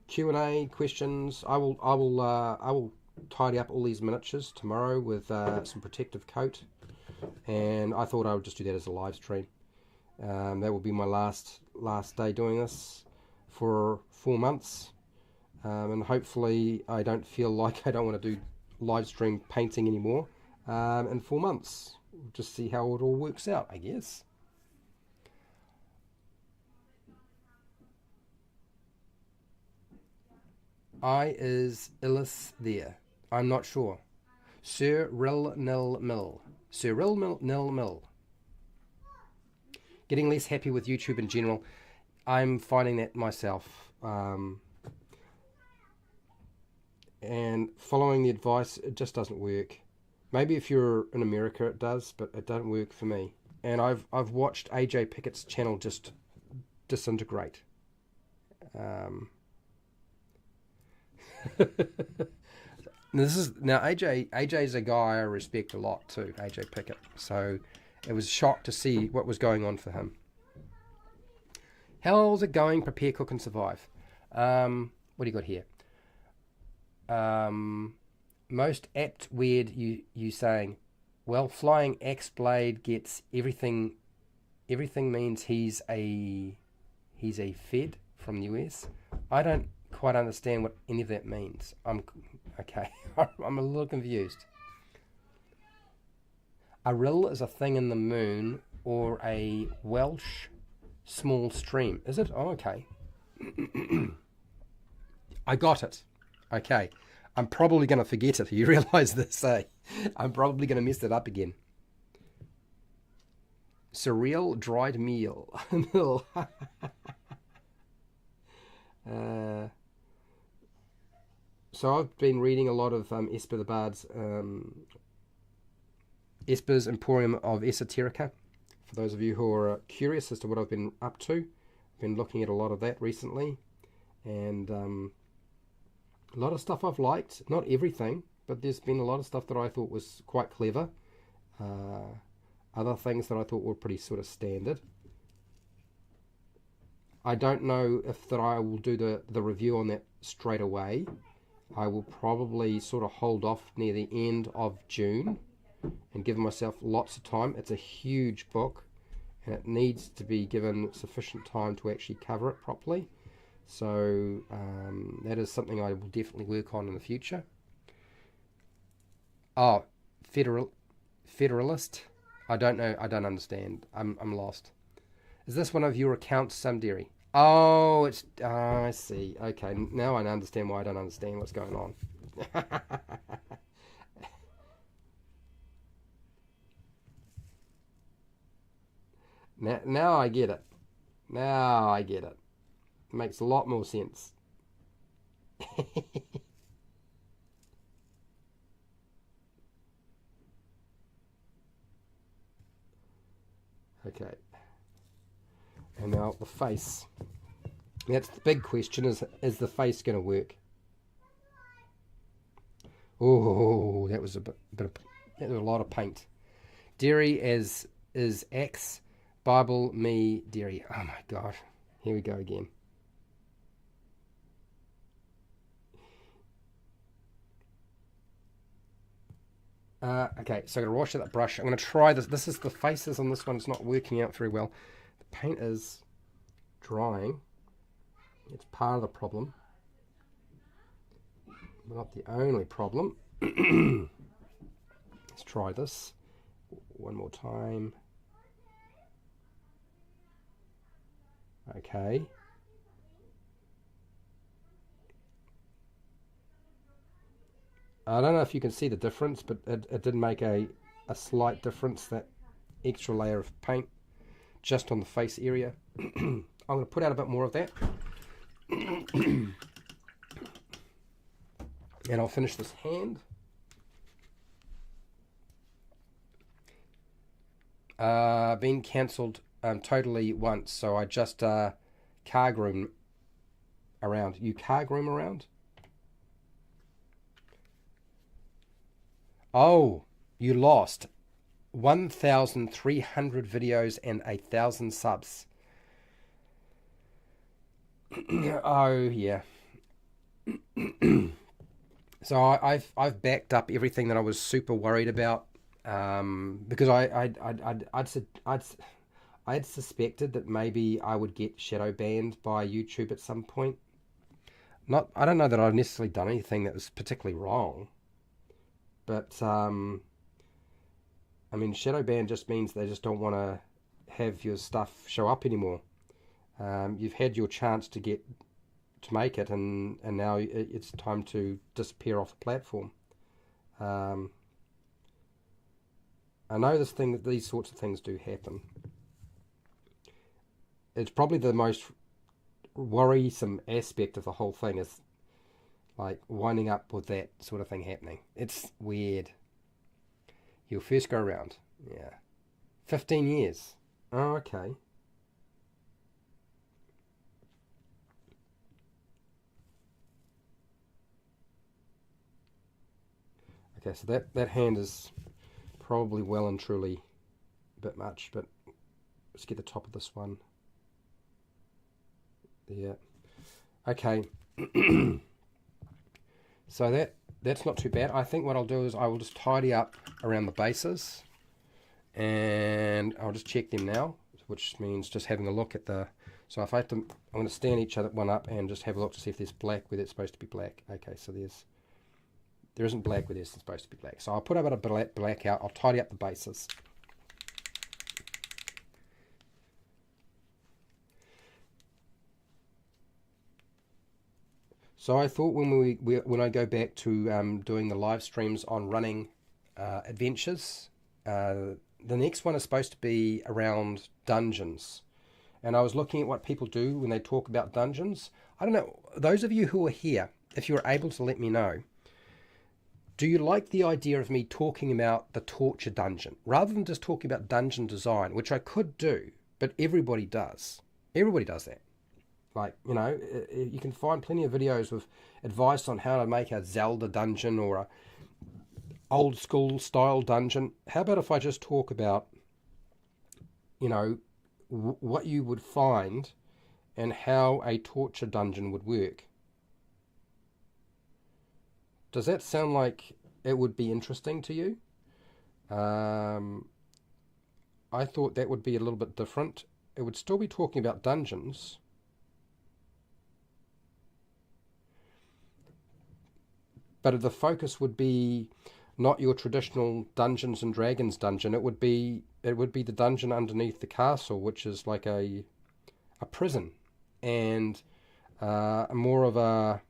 S1: Q&A questions. I will tidy up all these miniatures tomorrow with some protective coat, and I thought I would just do that as a live stream. That will be my last day doing this for 4 months, and hopefully I don't feel like I don't want to do live stream painting anymore in 4 months. We'll just see how it all works out, I guess. I is Illis there? I'm not sure. Cyril nil mil. Cyril nil mil. Getting less happy with YouTube in general. I'm finding that myself. And following the advice, it just doesn't work. Maybe if you're in America it does, but it doesn't work for me. And I've watched AJ Pickett's channel just disintegrate. Now AJ's a guy I respect a lot too, AJ Pickett. So it was a shock to see what was going on for him. How's it going? Prepare, cook, and survive. What do you got here? Most apt weird you saying, well, flying axe blade gets everything means he's a Fed from the US. I don't quite understand what any of that means. Okay. I'm a little confused. A rill is a thing in the moon or a Welsh small stream. Is it? Oh, okay. I got it. Okay. I'm probably going to forget it. You realise this, eh? I'm probably going to mess it up again. Surreal dried meal. So I've been reading a lot of Esper the Bard's Esper's Emporium of Esoterica. For those of you who are curious as to what I've been up to, I've been looking at a lot of that recently, and a lot of stuff I've liked. Not everything, but there's been a lot of stuff that I thought was quite clever. Other things that I thought were pretty sort of standard. I don't know if that I will do the review on that straight away. I will probably sort of hold off near the end of June and give myself lots of time. It's a huge book and it needs to be given sufficient time to actually cover it properly. So that is something I will definitely work on in the future. Oh, Federalist? I don't know. I don't understand. I'm lost. Is this one of your accounts, Sumdairy? Oh, it's... I see. Okay, now I understand why I don't understand what's going on. Now I get it. Now I get it. It makes a lot more sense. Okay. And now the face. That's the big question, is the face going to work? Oh, that was that was a lot of paint. Dairy is X, Bible, me, dairy. Oh my God. Here we go again. Okay, so I'm going to wash that brush. I'm going to try this. This is the faces on this one. It's not working out very well. The paint is drying. It's part of the problem, but not the only problem. Let's try this one more time. Okay. I don't know if you can see the difference, but it did make a slight difference, that extra layer of paint just on the face area. I'm going to put out a bit more of that. And I'll finish this hand. Been cancelled totally once, so I just car groom around. You car groom around? Oh, you lost 1,300 videos and 1,000 subs. Oh yeah. So I've backed up everything that I was super worried about, because I'd suspected that maybe I would get shadow banned by YouTube at some point. I don't know that I've necessarily done anything that was particularly wrong, but I mean, shadow ban just means they just don't want to have your stuff show up anymore. You've had your chance to make it, and now it's time to disappear off the platform. I know these sorts of things do happen. It's probably the most worrisome aspect of the whole thing, is like winding up with that sort of thing happening. It's weird. Your first go around, yeah, 15 years. Oh, okay. Okay, so that hand is probably well and truly a bit much, but let's get the top of this one. Yeah. Okay. So that's not too bad. I think what I'll do is I will just tidy up around the bases, and I'll just check them now, which means just having a look at the... So if I have to, I'm going to stand each other one up and just have a look to see if there's black where it's supposed to be black. Okay, so there isn't black where there's supposed to be black. So I'll put a bit of black out. I'll tidy up the bases. So I thought when I go back to doing the live streams on running adventures, the next one is supposed to be around dungeons. And I was looking at what people do when they talk about dungeons. I don't know, those of you who are here, if you're able to let me know, do you like the idea of me talking about the torture dungeon, rather than just talking about dungeon design, which I could do, but everybody does. Everybody does that. Like, you know, you can find plenty of videos with advice on how to make a Zelda dungeon or a old school style dungeon. How about if I just talk about, you know, what you would find and how a torture dungeon would work? Does that sound like it would be interesting to you? I thought that would be a little bit different. It would still be talking about dungeons, but the focus would be not your traditional Dungeons and Dragons dungeon. It would be the dungeon underneath the castle, which is like a prison, and more of a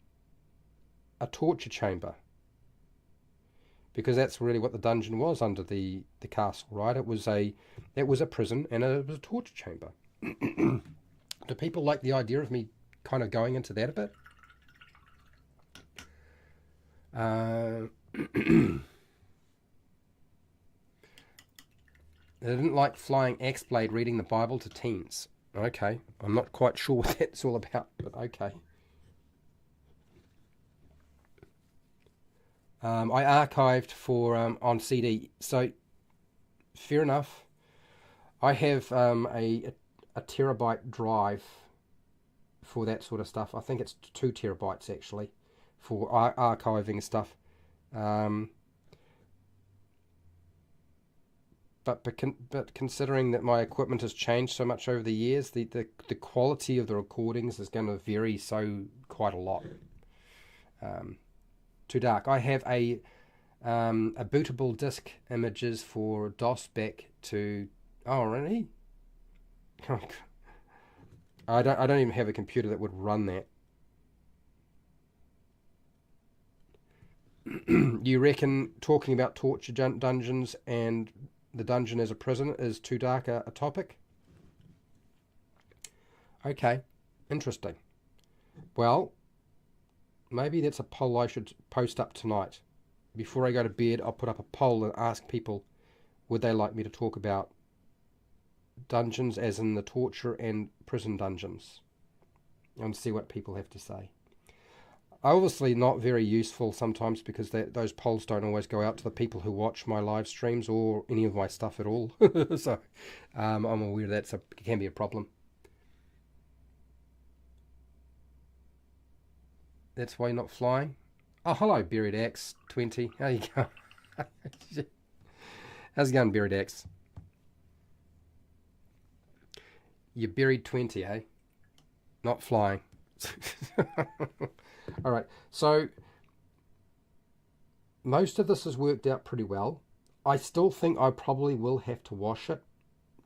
S1: torture chamber, because that's really what the dungeon was under the castle, right? It was a prison, and it was a torture chamber. Do people like the idea of me kind of going into that a bit? They didn't like Flying Axeblade reading the Bible to teens. Okay, I'm not quite sure what that's all about, but okay. I archived for on CD, so fair enough. I have a terabyte drive for that sort of stuff. I think it's 2 terabytes actually for archiving stuff. but considering that my equipment has changed so much over the years, the quality of the recordings is going to vary so quite a lot. Too dark. I have a bootable disk images for DOS back to. Oh really? I don't even have a computer that would run that. You reckon talking about torture dungeons and the dungeon as a prison is too dark a topic? Okay, interesting. Well, maybe that's a poll I should post up tonight. Before I go to bed, I'll put up a poll and ask people would they like me to talk about dungeons as in the torture and prison dungeons, and see what people have to say. Obviously not very useful sometimes because those polls don't always go out to the people who watch my live streams or any of my stuff at all. So I'm aware that can be a problem. That's why you're not flying. Oh, hello, Buried Axe 20. How you going? How's it going, Buried Axe? You're buried 20, eh? Not flying. All right, so most of this has worked out pretty well. I still think I probably will have to wash it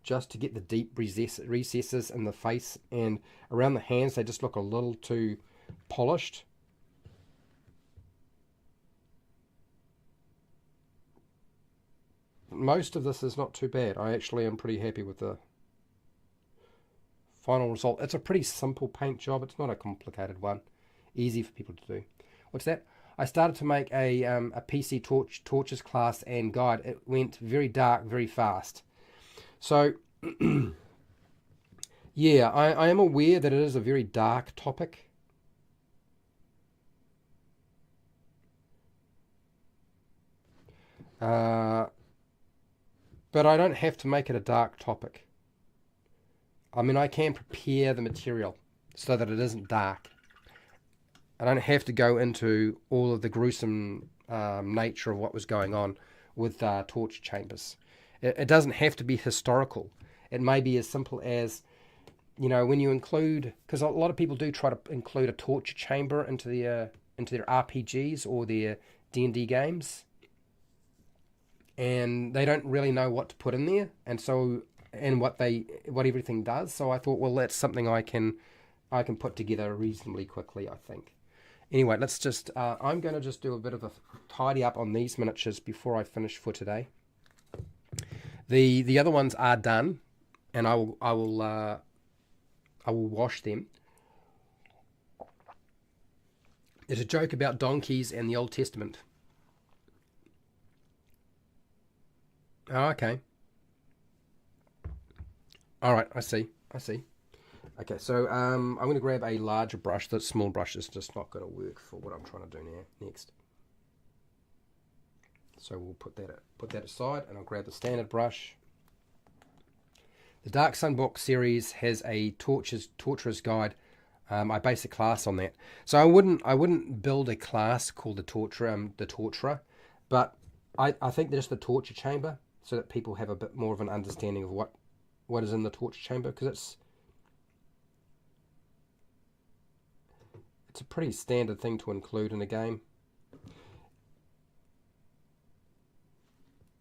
S1: just to get the deep recesses in the face, and around the hands they just look a little too polished. Most of this is not too bad. I actually am pretty happy with the final result. It's a pretty simple paint job. It's not a complicated one. Easy for people to do. What's that? I started to make a PC torches class and guide. It went very dark, very fast. So, yeah, I am aware that it is a very dark topic. But I don't have to make it a dark topic. I mean, I can prepare the material so that it isn't dark. I don't have to go into all of the gruesome nature of what was going on with torture chambers. It doesn't have to be historical. It may be as simple as, you know, when you include, because a lot of people do try to include a torture chamber into their RPGs or their D&D games, and they don't really know what to put in there, and what everything does. So I thought, well, that's something I can put together reasonably quickly, I think. Anyway, let's just, I'm going to just do a bit of a tidy up on these miniatures before I finish for today. The other ones are done, and I will wash them. There's a joke about donkeys and the Old Testament. Oh, okay. All right, I see. Okay, so I'm going to grab a larger brush. That small brush is just not going to work for what I'm trying to do next. So we'll put that aside, and I'll grab the standard brush. The Dark Sun book series has a torturer's guide. I base a class on that. So I wouldn't build a class called the torturer, but I think there's the torture chamber, so that people have a bit more of an understanding of what is in the torture chamber, because it's a pretty standard thing to include in a game.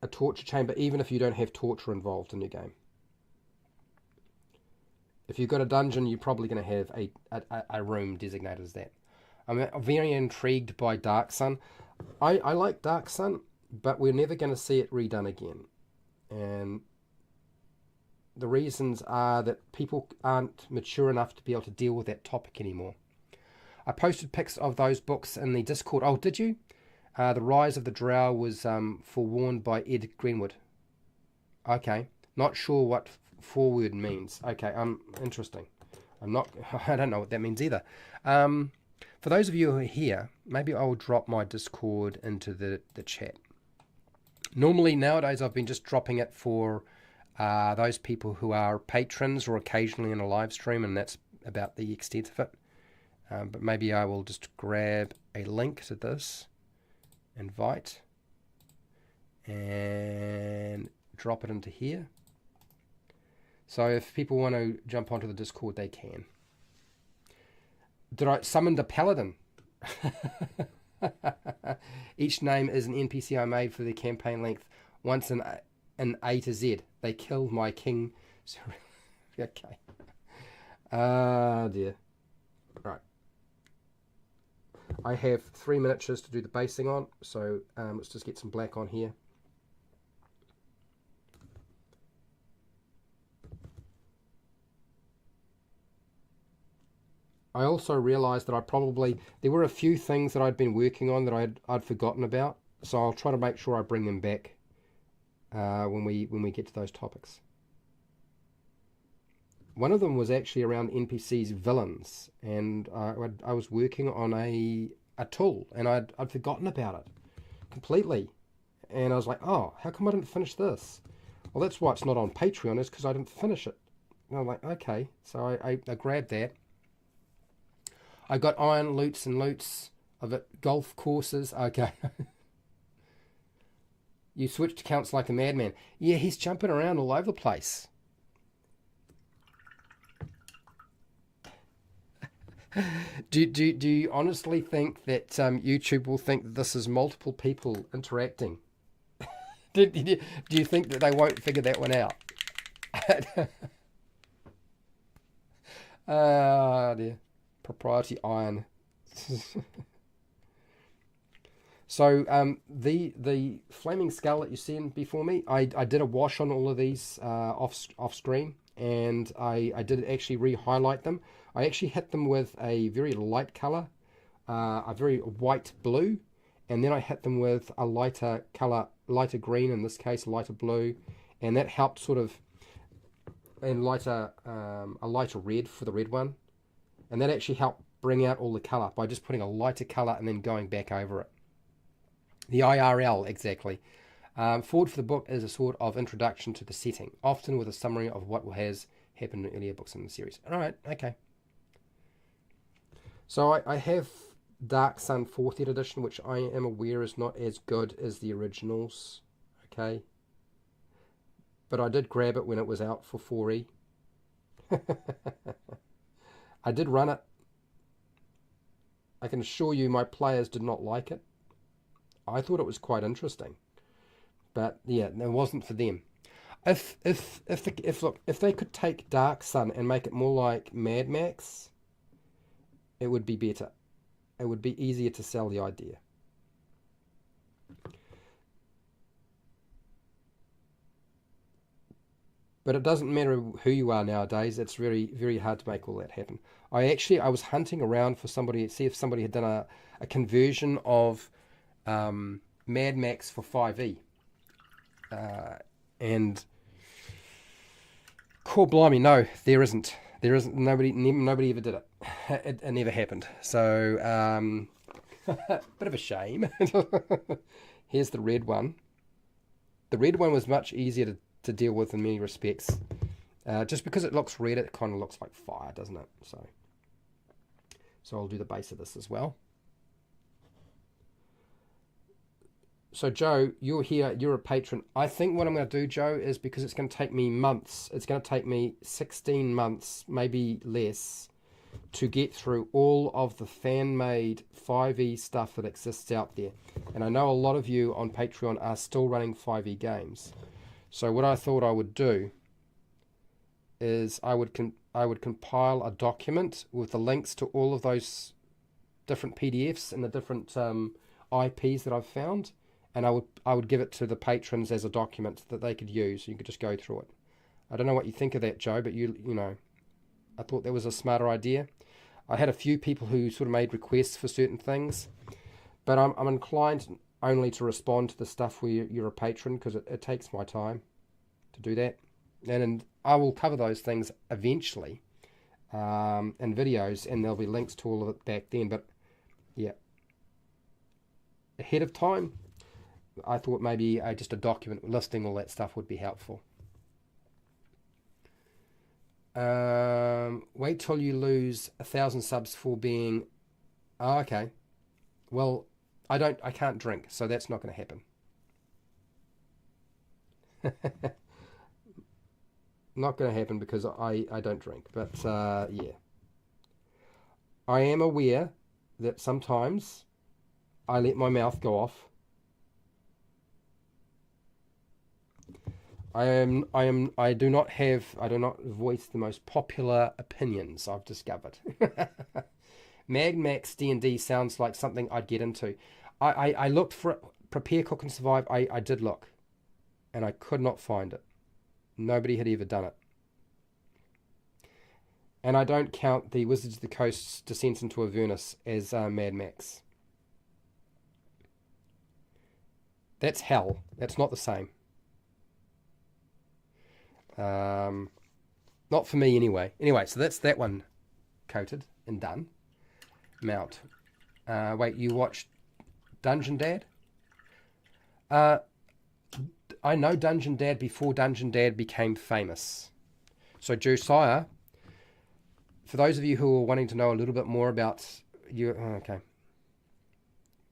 S1: A torture chamber, even if you don't have torture involved in your game. If you've got a dungeon, you're probably going to have a room designated as that. I'm very intrigued by Dark Sun. I like Dark Sun, but we're never going to see it redone again. And the reasons are that people aren't mature enough to be able to deal with that topic anymore. I posted pics of those books in the Discord. Oh, did you? The Rise of the Drow was forewarned by Ed Greenwood. Okay. Not sure what forward means. Okay, interesting. I don't know what that means either. For those of you who are here, maybe I will drop my Discord into the chat. Normally, nowadays, I've been just dropping it for those people who are patrons or occasionally in a live stream, and that's about the extent of it. But maybe I will just grab a link to this, invite, and drop it into here. So if people want to jump onto the Discord, they can. Did I summon the Paladin? Each name is an NPC I made for the campaign length. Once in A to Z. They killed my king. Okay. Ah, dear. Right. I have 3 miniatures to do the basing on, so let's just get some black on here. I also realised that there were a few things that I'd been working on that I'd forgotten about, so I'll try to make sure I bring them back when we get to those topics. One of them was actually around NPCs villains, and I was working on a tool, and I'd forgotten about it completely, and I was like, oh, how come I didn't finish this? Well, that's why it's not on Patreon, is because I didn't finish it. And I'm like, okay, so I grabbed that. I got iron loots and loots of it, golf courses. Okay. You switched accounts like a madman. Yeah, he's jumping around all over the place. Do you honestly think that YouTube will think that this is multiple people interacting? Do you think that they won't figure that one out? Ah, dear. Propriety iron. So the flaming skull that you're seeing before me, I did a wash on all of these off screen, and I did actually re-highlight them. I actually hit them with a very light color, a very white blue, and then I hit them with a lighter color, lighter green in this case, lighter blue, and that helped sort of, and a lighter red for the red one. And that actually helped bring out all the colour by just putting a lighter colour and then going back over it. The IRL, exactly. Forward for the book is a sort of introduction to the setting, often with a summary of what has happened in earlier books in the series. Alright, okay. So I have Dark Sun 4th edition, which I am aware is not as good as the originals. Okay. But I did grab it when it was out for 4E. I did run it. I can assure you my players did not like it. I thought it was quite interesting. But yeah, it wasn't for them. If they could take Dark Sun and make it more like Mad Max, it would be better. It would be easier to sell the idea. But it doesn't matter who you are nowadays. It's very, very hard to make all that happen. I was hunting around for somebody, see if somebody had done a conversion of Mad Max for 5e. And cool, blimey, no, there isn't. There isn't. Nobody ever did it. It never happened. So, bit of a shame. Here's the red one. The red one was much easier to deal with in many respects. Just because it looks red, it kind of looks like fire, doesn't it? So I'll do the base of this as well. So Joe, you're here, you're a patron. I think what I'm going to do, Joe, is because it's going to take me months, it's going to take me 16 months, maybe less, to get through all of the fan-made 5e stuff that exists out there. And I know a lot of you on Patreon are still running 5e games. So what I thought I would do is I would compile a document with the links to all of those different PDFs and the different IPs that I've found, and I would give it to the patrons as a document that they could use. You could just go through it. I don't know what you think of that, Joe, but you know, I thought that was a smarter idea. I had a few people who sort of made requests for certain things, but I'm inclined only to respond to the stuff where you're a patron, because it takes my time to do that. And I will cover those things eventually in videos, and there'll be links to all of it back then. But yeah, ahead of time, I thought maybe just a document listing all that stuff would be helpful. Wait till you lose 1,000 subs for being... Oh, okay. Well, I can't drink, so that's not going to happen. Not going to happen because I don't drink. But yeah. I am aware that sometimes I let my mouth go off. I do not voice the most popular opinions, I've discovered. Mad Max D&D sounds like something I'd get into. I looked for it. Prepare, Cook and Survive. I did look, and I could not find it. Nobody had ever done it. And I don't count the Wizards of the Coast's Descent into Avernus as Mad Max. That's hell. That's not the same. Not for me anyway. Anyway, so that's that one coated and done. Mount. Wait, you watched Dungeon Dad? I know Dungeon Dad before Dungeon Dad became famous. So Josiah, for those of you who are wanting to know a little bit more about you, okay,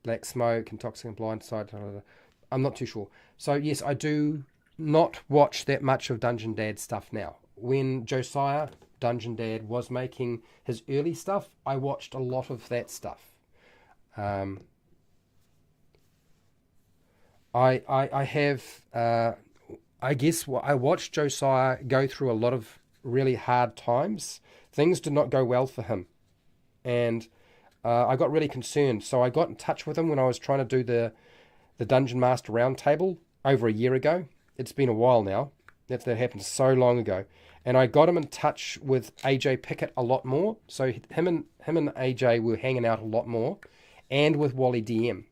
S1: Black Smoke and Toxic and Blindside, I'm not too sure. So yes, I do not watch that much of Dungeon Dad stuff now. When Josiah, Dungeon Dad, was making his early stuff, I watched a lot of that stuff. I have, I guess, I watched Josiah go through a lot of really hard times. Things did not go well for him. And I got really concerned. So I got in touch with him when I was trying to do the Dungeon Master Roundtable over a year ago. It's been a while now. That happened so long ago. And I got him in touch with AJ Pickett a lot more. So him and AJ were hanging out a lot more. And with Wally DM.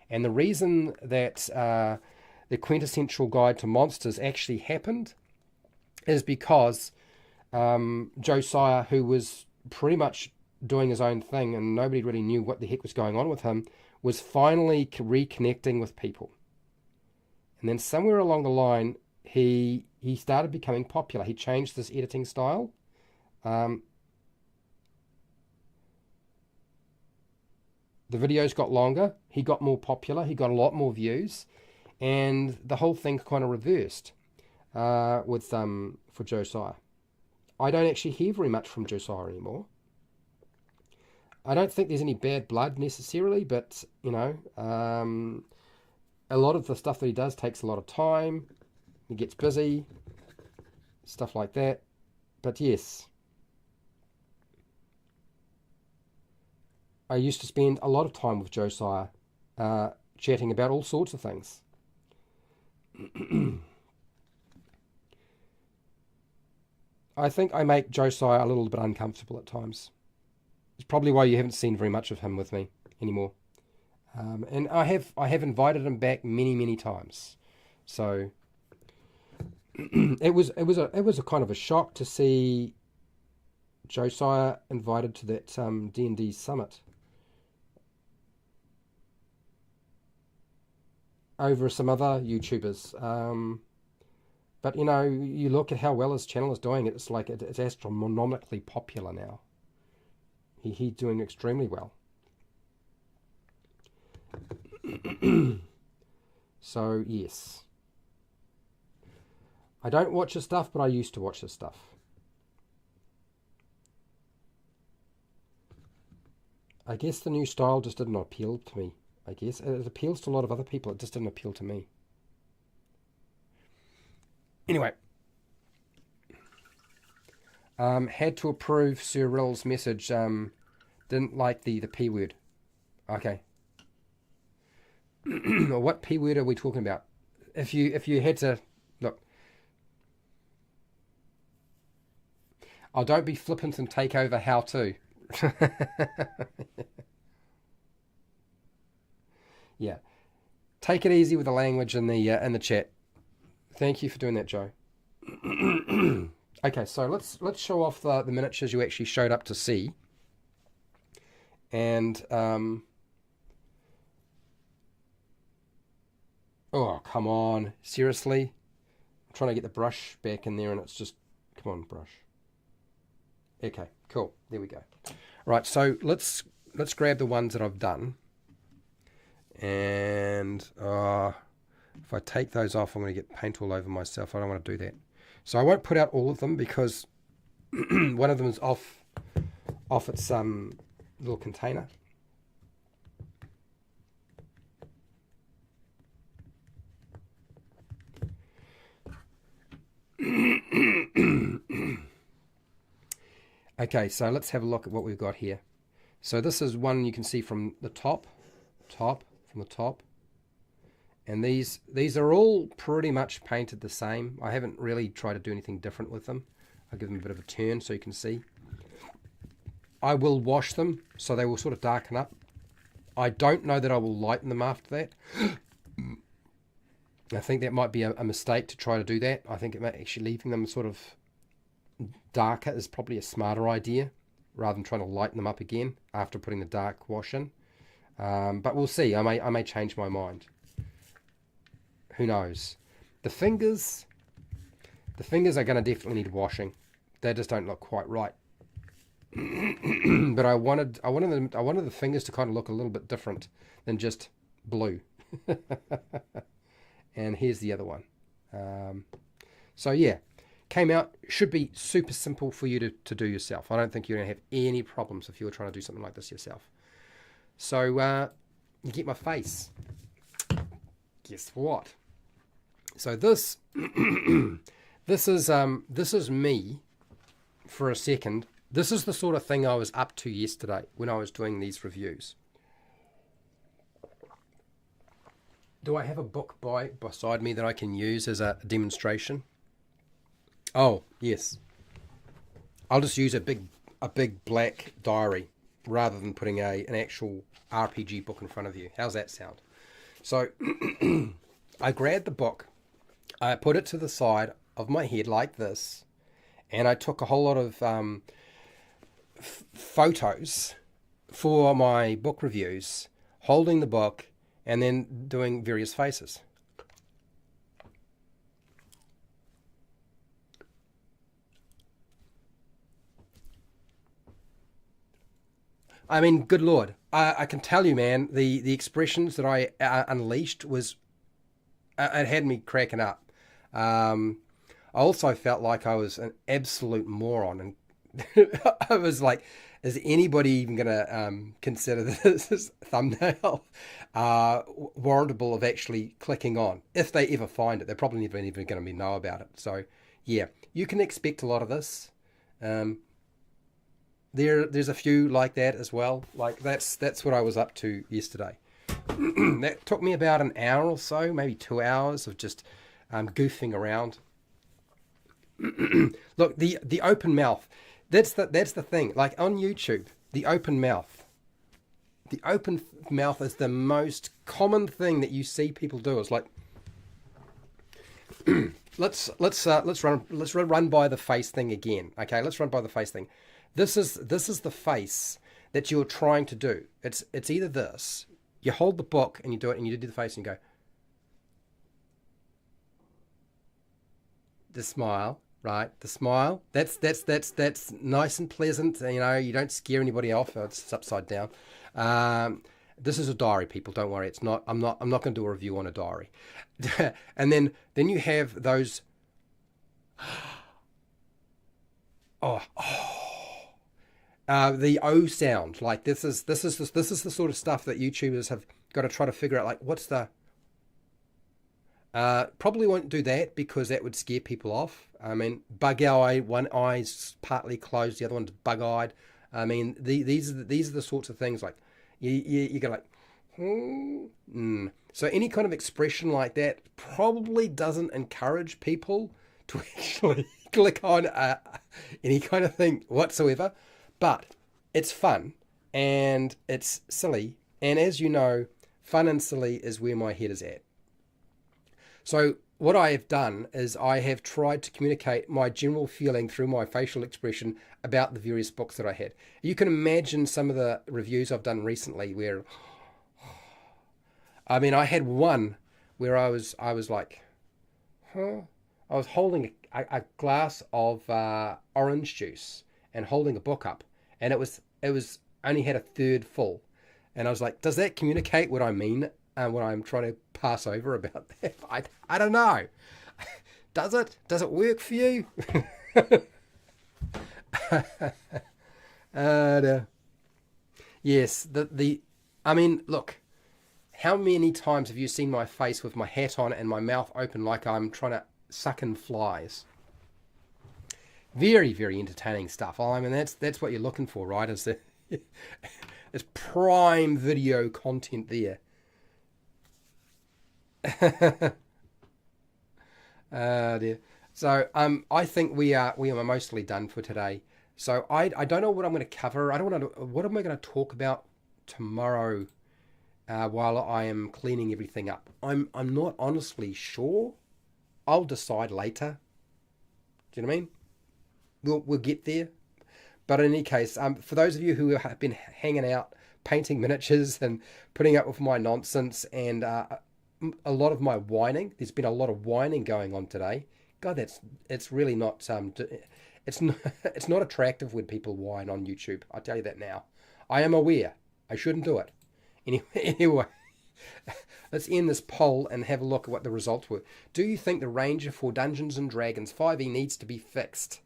S1: And the reason that the Quintessential Guide to Monsters actually happened is because Josiah, who was pretty much doing his own thing and nobody really knew what the heck was going on with him, was finally reconnecting with people. And then somewhere along the line, he started becoming popular. He changed his editing style. The videos got longer. He got more popular. He got a lot more views. And the whole thing kind of reversed for Josiah. I don't actually hear very much from Josiah anymore. I don't think there's any bad blood necessarily, but, you know, a lot of the stuff that he does takes a lot of time. He gets busy, stuff like that. But yes, I used to spend a lot of time with Josiah chatting about all sorts of things. I think I make Josiah a little bit uncomfortable at times. It's probably why you haven't seen very much of him with me anymore. And I have invited him back many times. So it was a kind of a shock to see Josiah invited to that D&D summit over some other YouTubers. But, you know, you look at how well his channel is doing, it's like it's astronomically popular now. He's doing extremely well. So, yes. I don't watch his stuff, but I used to watch his stuff. I guess the new style just didn't appeal to me. I guess it appeals to a lot of other people. It just didn't appeal to me. Anyway. Had to approve Sir Rill's message. Didn't like the P word. Okay. What P word are we talking about? If you had to look. Oh, don't be flippant and take over how to. Yeah. Take it easy with the language in the chat. Thank you for doing that, Joe. Okay, so let's show off the miniatures you actually showed up to see. And oh, come on. Seriously? I'm trying to get the brush back in there and it's just, come on, brush. Okay, cool. There we go. Right, so let's grab the ones that I've done. And If I take those off, I'm going to get paint all over myself. I don't want to do that. So I won't put out all of them because one of them is off its little container. Okay, so let's have a look at what we've got here. So this is one you can see from the top, from the top. And these are all pretty much painted the same. I haven't really tried to do anything different with them. I'll give them a bit of a turn so you can see. I will wash them so they will sort of darken up. I don't know that I will lighten them after that. I think that might be a mistake to try to do that. I think actually leaving them sort of darker is probably a smarter idea rather than trying to lighten them up again after putting the dark wash in. But we'll see. I may change my mind. Who knows? The fingers are going to definitely need washing. They just don't look quite right. But I wanted the fingers to kind of look a little bit different than just blue. And here's the other one. So yeah, came out. Should be super simple for you to do yourself. I don't think you're going to have any problems if you're trying to do something like this yourself. So you get my face. Guess what? So this this is me for a second. This is the sort of thing I was up to yesterday when I was doing these reviews. Do I have a book beside me that I can use as a demonstration? Oh, yes. I'll just use a big black diary rather than putting an actual RPG book in front of you. How's that sound? So I grabbed the book, I put it to the side of my head like this, and I took a whole lot of photos for my book reviews, holding the book and then doing various faces. I mean, good Lord, I can tell you, man, the expressions that I unleashed was, it had me cracking up. I also felt like I was an absolute moron, and I was like, is anybody even going to consider this thumbnail warrantable of actually clicking on? If they ever find it, they're probably never even going to know about it. So, yeah, you can expect a lot of this. There's a few like that as well. Like that's what I was up to yesterday. That took me about an hour or so, maybe 2 hours of just goofing around. Look, the open mouth. That's the thing. Like on YouTube, the open mouth. The open mouth is the most common thing that you see people do. It's like let's run by the face thing again. Okay, let's run by the face thing. This is the face that you're trying to do. It's either this. You hold the book and you do it, and you do the face and you go. The smile, right? The smile. That's nice and pleasant. You know, you don't scare anybody off. It's upside down. This is a diary, people. Don't worry. It's not. I'm not going to do a review on a diary. And then you have those. The O sound, like this is the sort of stuff that YouTubers have got to try to figure out. Like, what's the? Probably won't do that because that would scare people off. I mean, bug eye, one eye's partly closed, the other one's bug eyed. I mean, these are the sorts of things like you go like. So any kind of expression like that probably doesn't encourage people to actually click on any kind of thing whatsoever. But it's fun and it's silly. And as you know, fun and silly is where my head is at. So what I have done is I have tried to communicate my general feeling through my facial expression about the various books that I had. You can imagine some of the reviews I've done recently where, I mean, I had one where I was like, I was holding a glass of orange juice and holding a book up, and it was only had a third full, and I was like, does that communicate what I mean what I'm trying to pass over about that. I don't know. Does it? Does it work for you? No. Yes, I mean, look, how many times have you seen my face with my hat on and my mouth open like I'm trying to suck in flies? Very, very entertaining stuff. I mean, that's what you're looking for, right? Is the it's prime video content there. Dear. So I think we are mostly done for today. So I don't know what I'm going to cover. I don't want to. What am I going to talk about tomorrow while I am cleaning everything up? I'm not honestly sure. I'll decide later. Do you know what I mean? We'll get there. But in any case, for those of you who have been hanging out, painting miniatures and putting up with my nonsense and a lot of my whining, there's been a lot of whining going on today. God, it's really not it's not it's not attractive when people whine on YouTube. I tell you that now. I am aware. I shouldn't do it. Anyway, let's end this poll and have a look at what the results were. Do you think the Ranger for Dungeons and Dragons 5e needs to be fixed?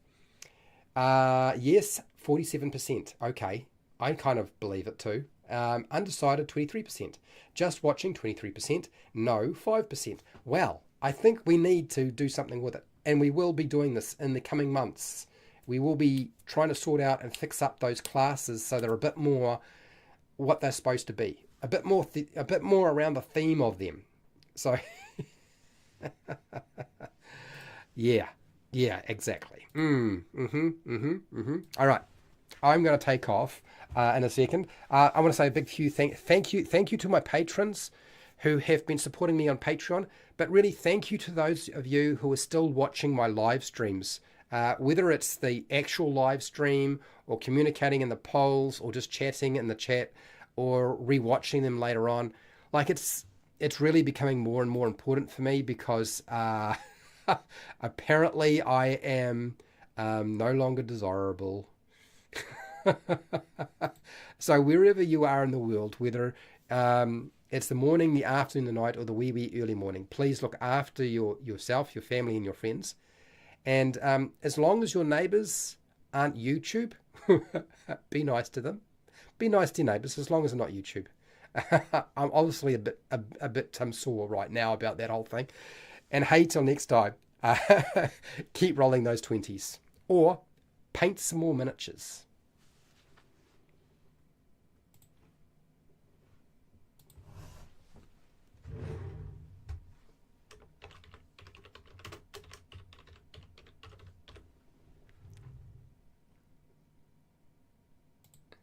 S1: Yes, 47%. Okay, I kind of believe it too. Undecided, 23%. Just watching, 23%. No, 5%. Well, I think we need to do something with it. And we will be doing this in the coming months. We will be trying to sort out and fix up those classes so they're a bit more what they're supposed to be. A bit more around the theme of them. So, yeah, exactly. All right. I'm going to take off in a second. I want to say a big thank you to my patrons who have been supporting me on Patreon, but really thank you to those of you who are still watching my live streams, whether it's the actual live stream or communicating in the polls or just chatting in the chat or rewatching them later on. Like it's really becoming more and more important for me because apparently I am no longer desirable. So wherever you are in the world, whether it's the morning, the afternoon, the night, or the wee early morning, please look after yourself, your family, and your friends. And as long as your neighbours aren't YouTube, be nice to them. Be nice to your neighbours as long as they're not YouTube. I'm obviously a bit sore right now about that whole thing. And hey, till next time, keep rolling those 20s or paint some more miniatures.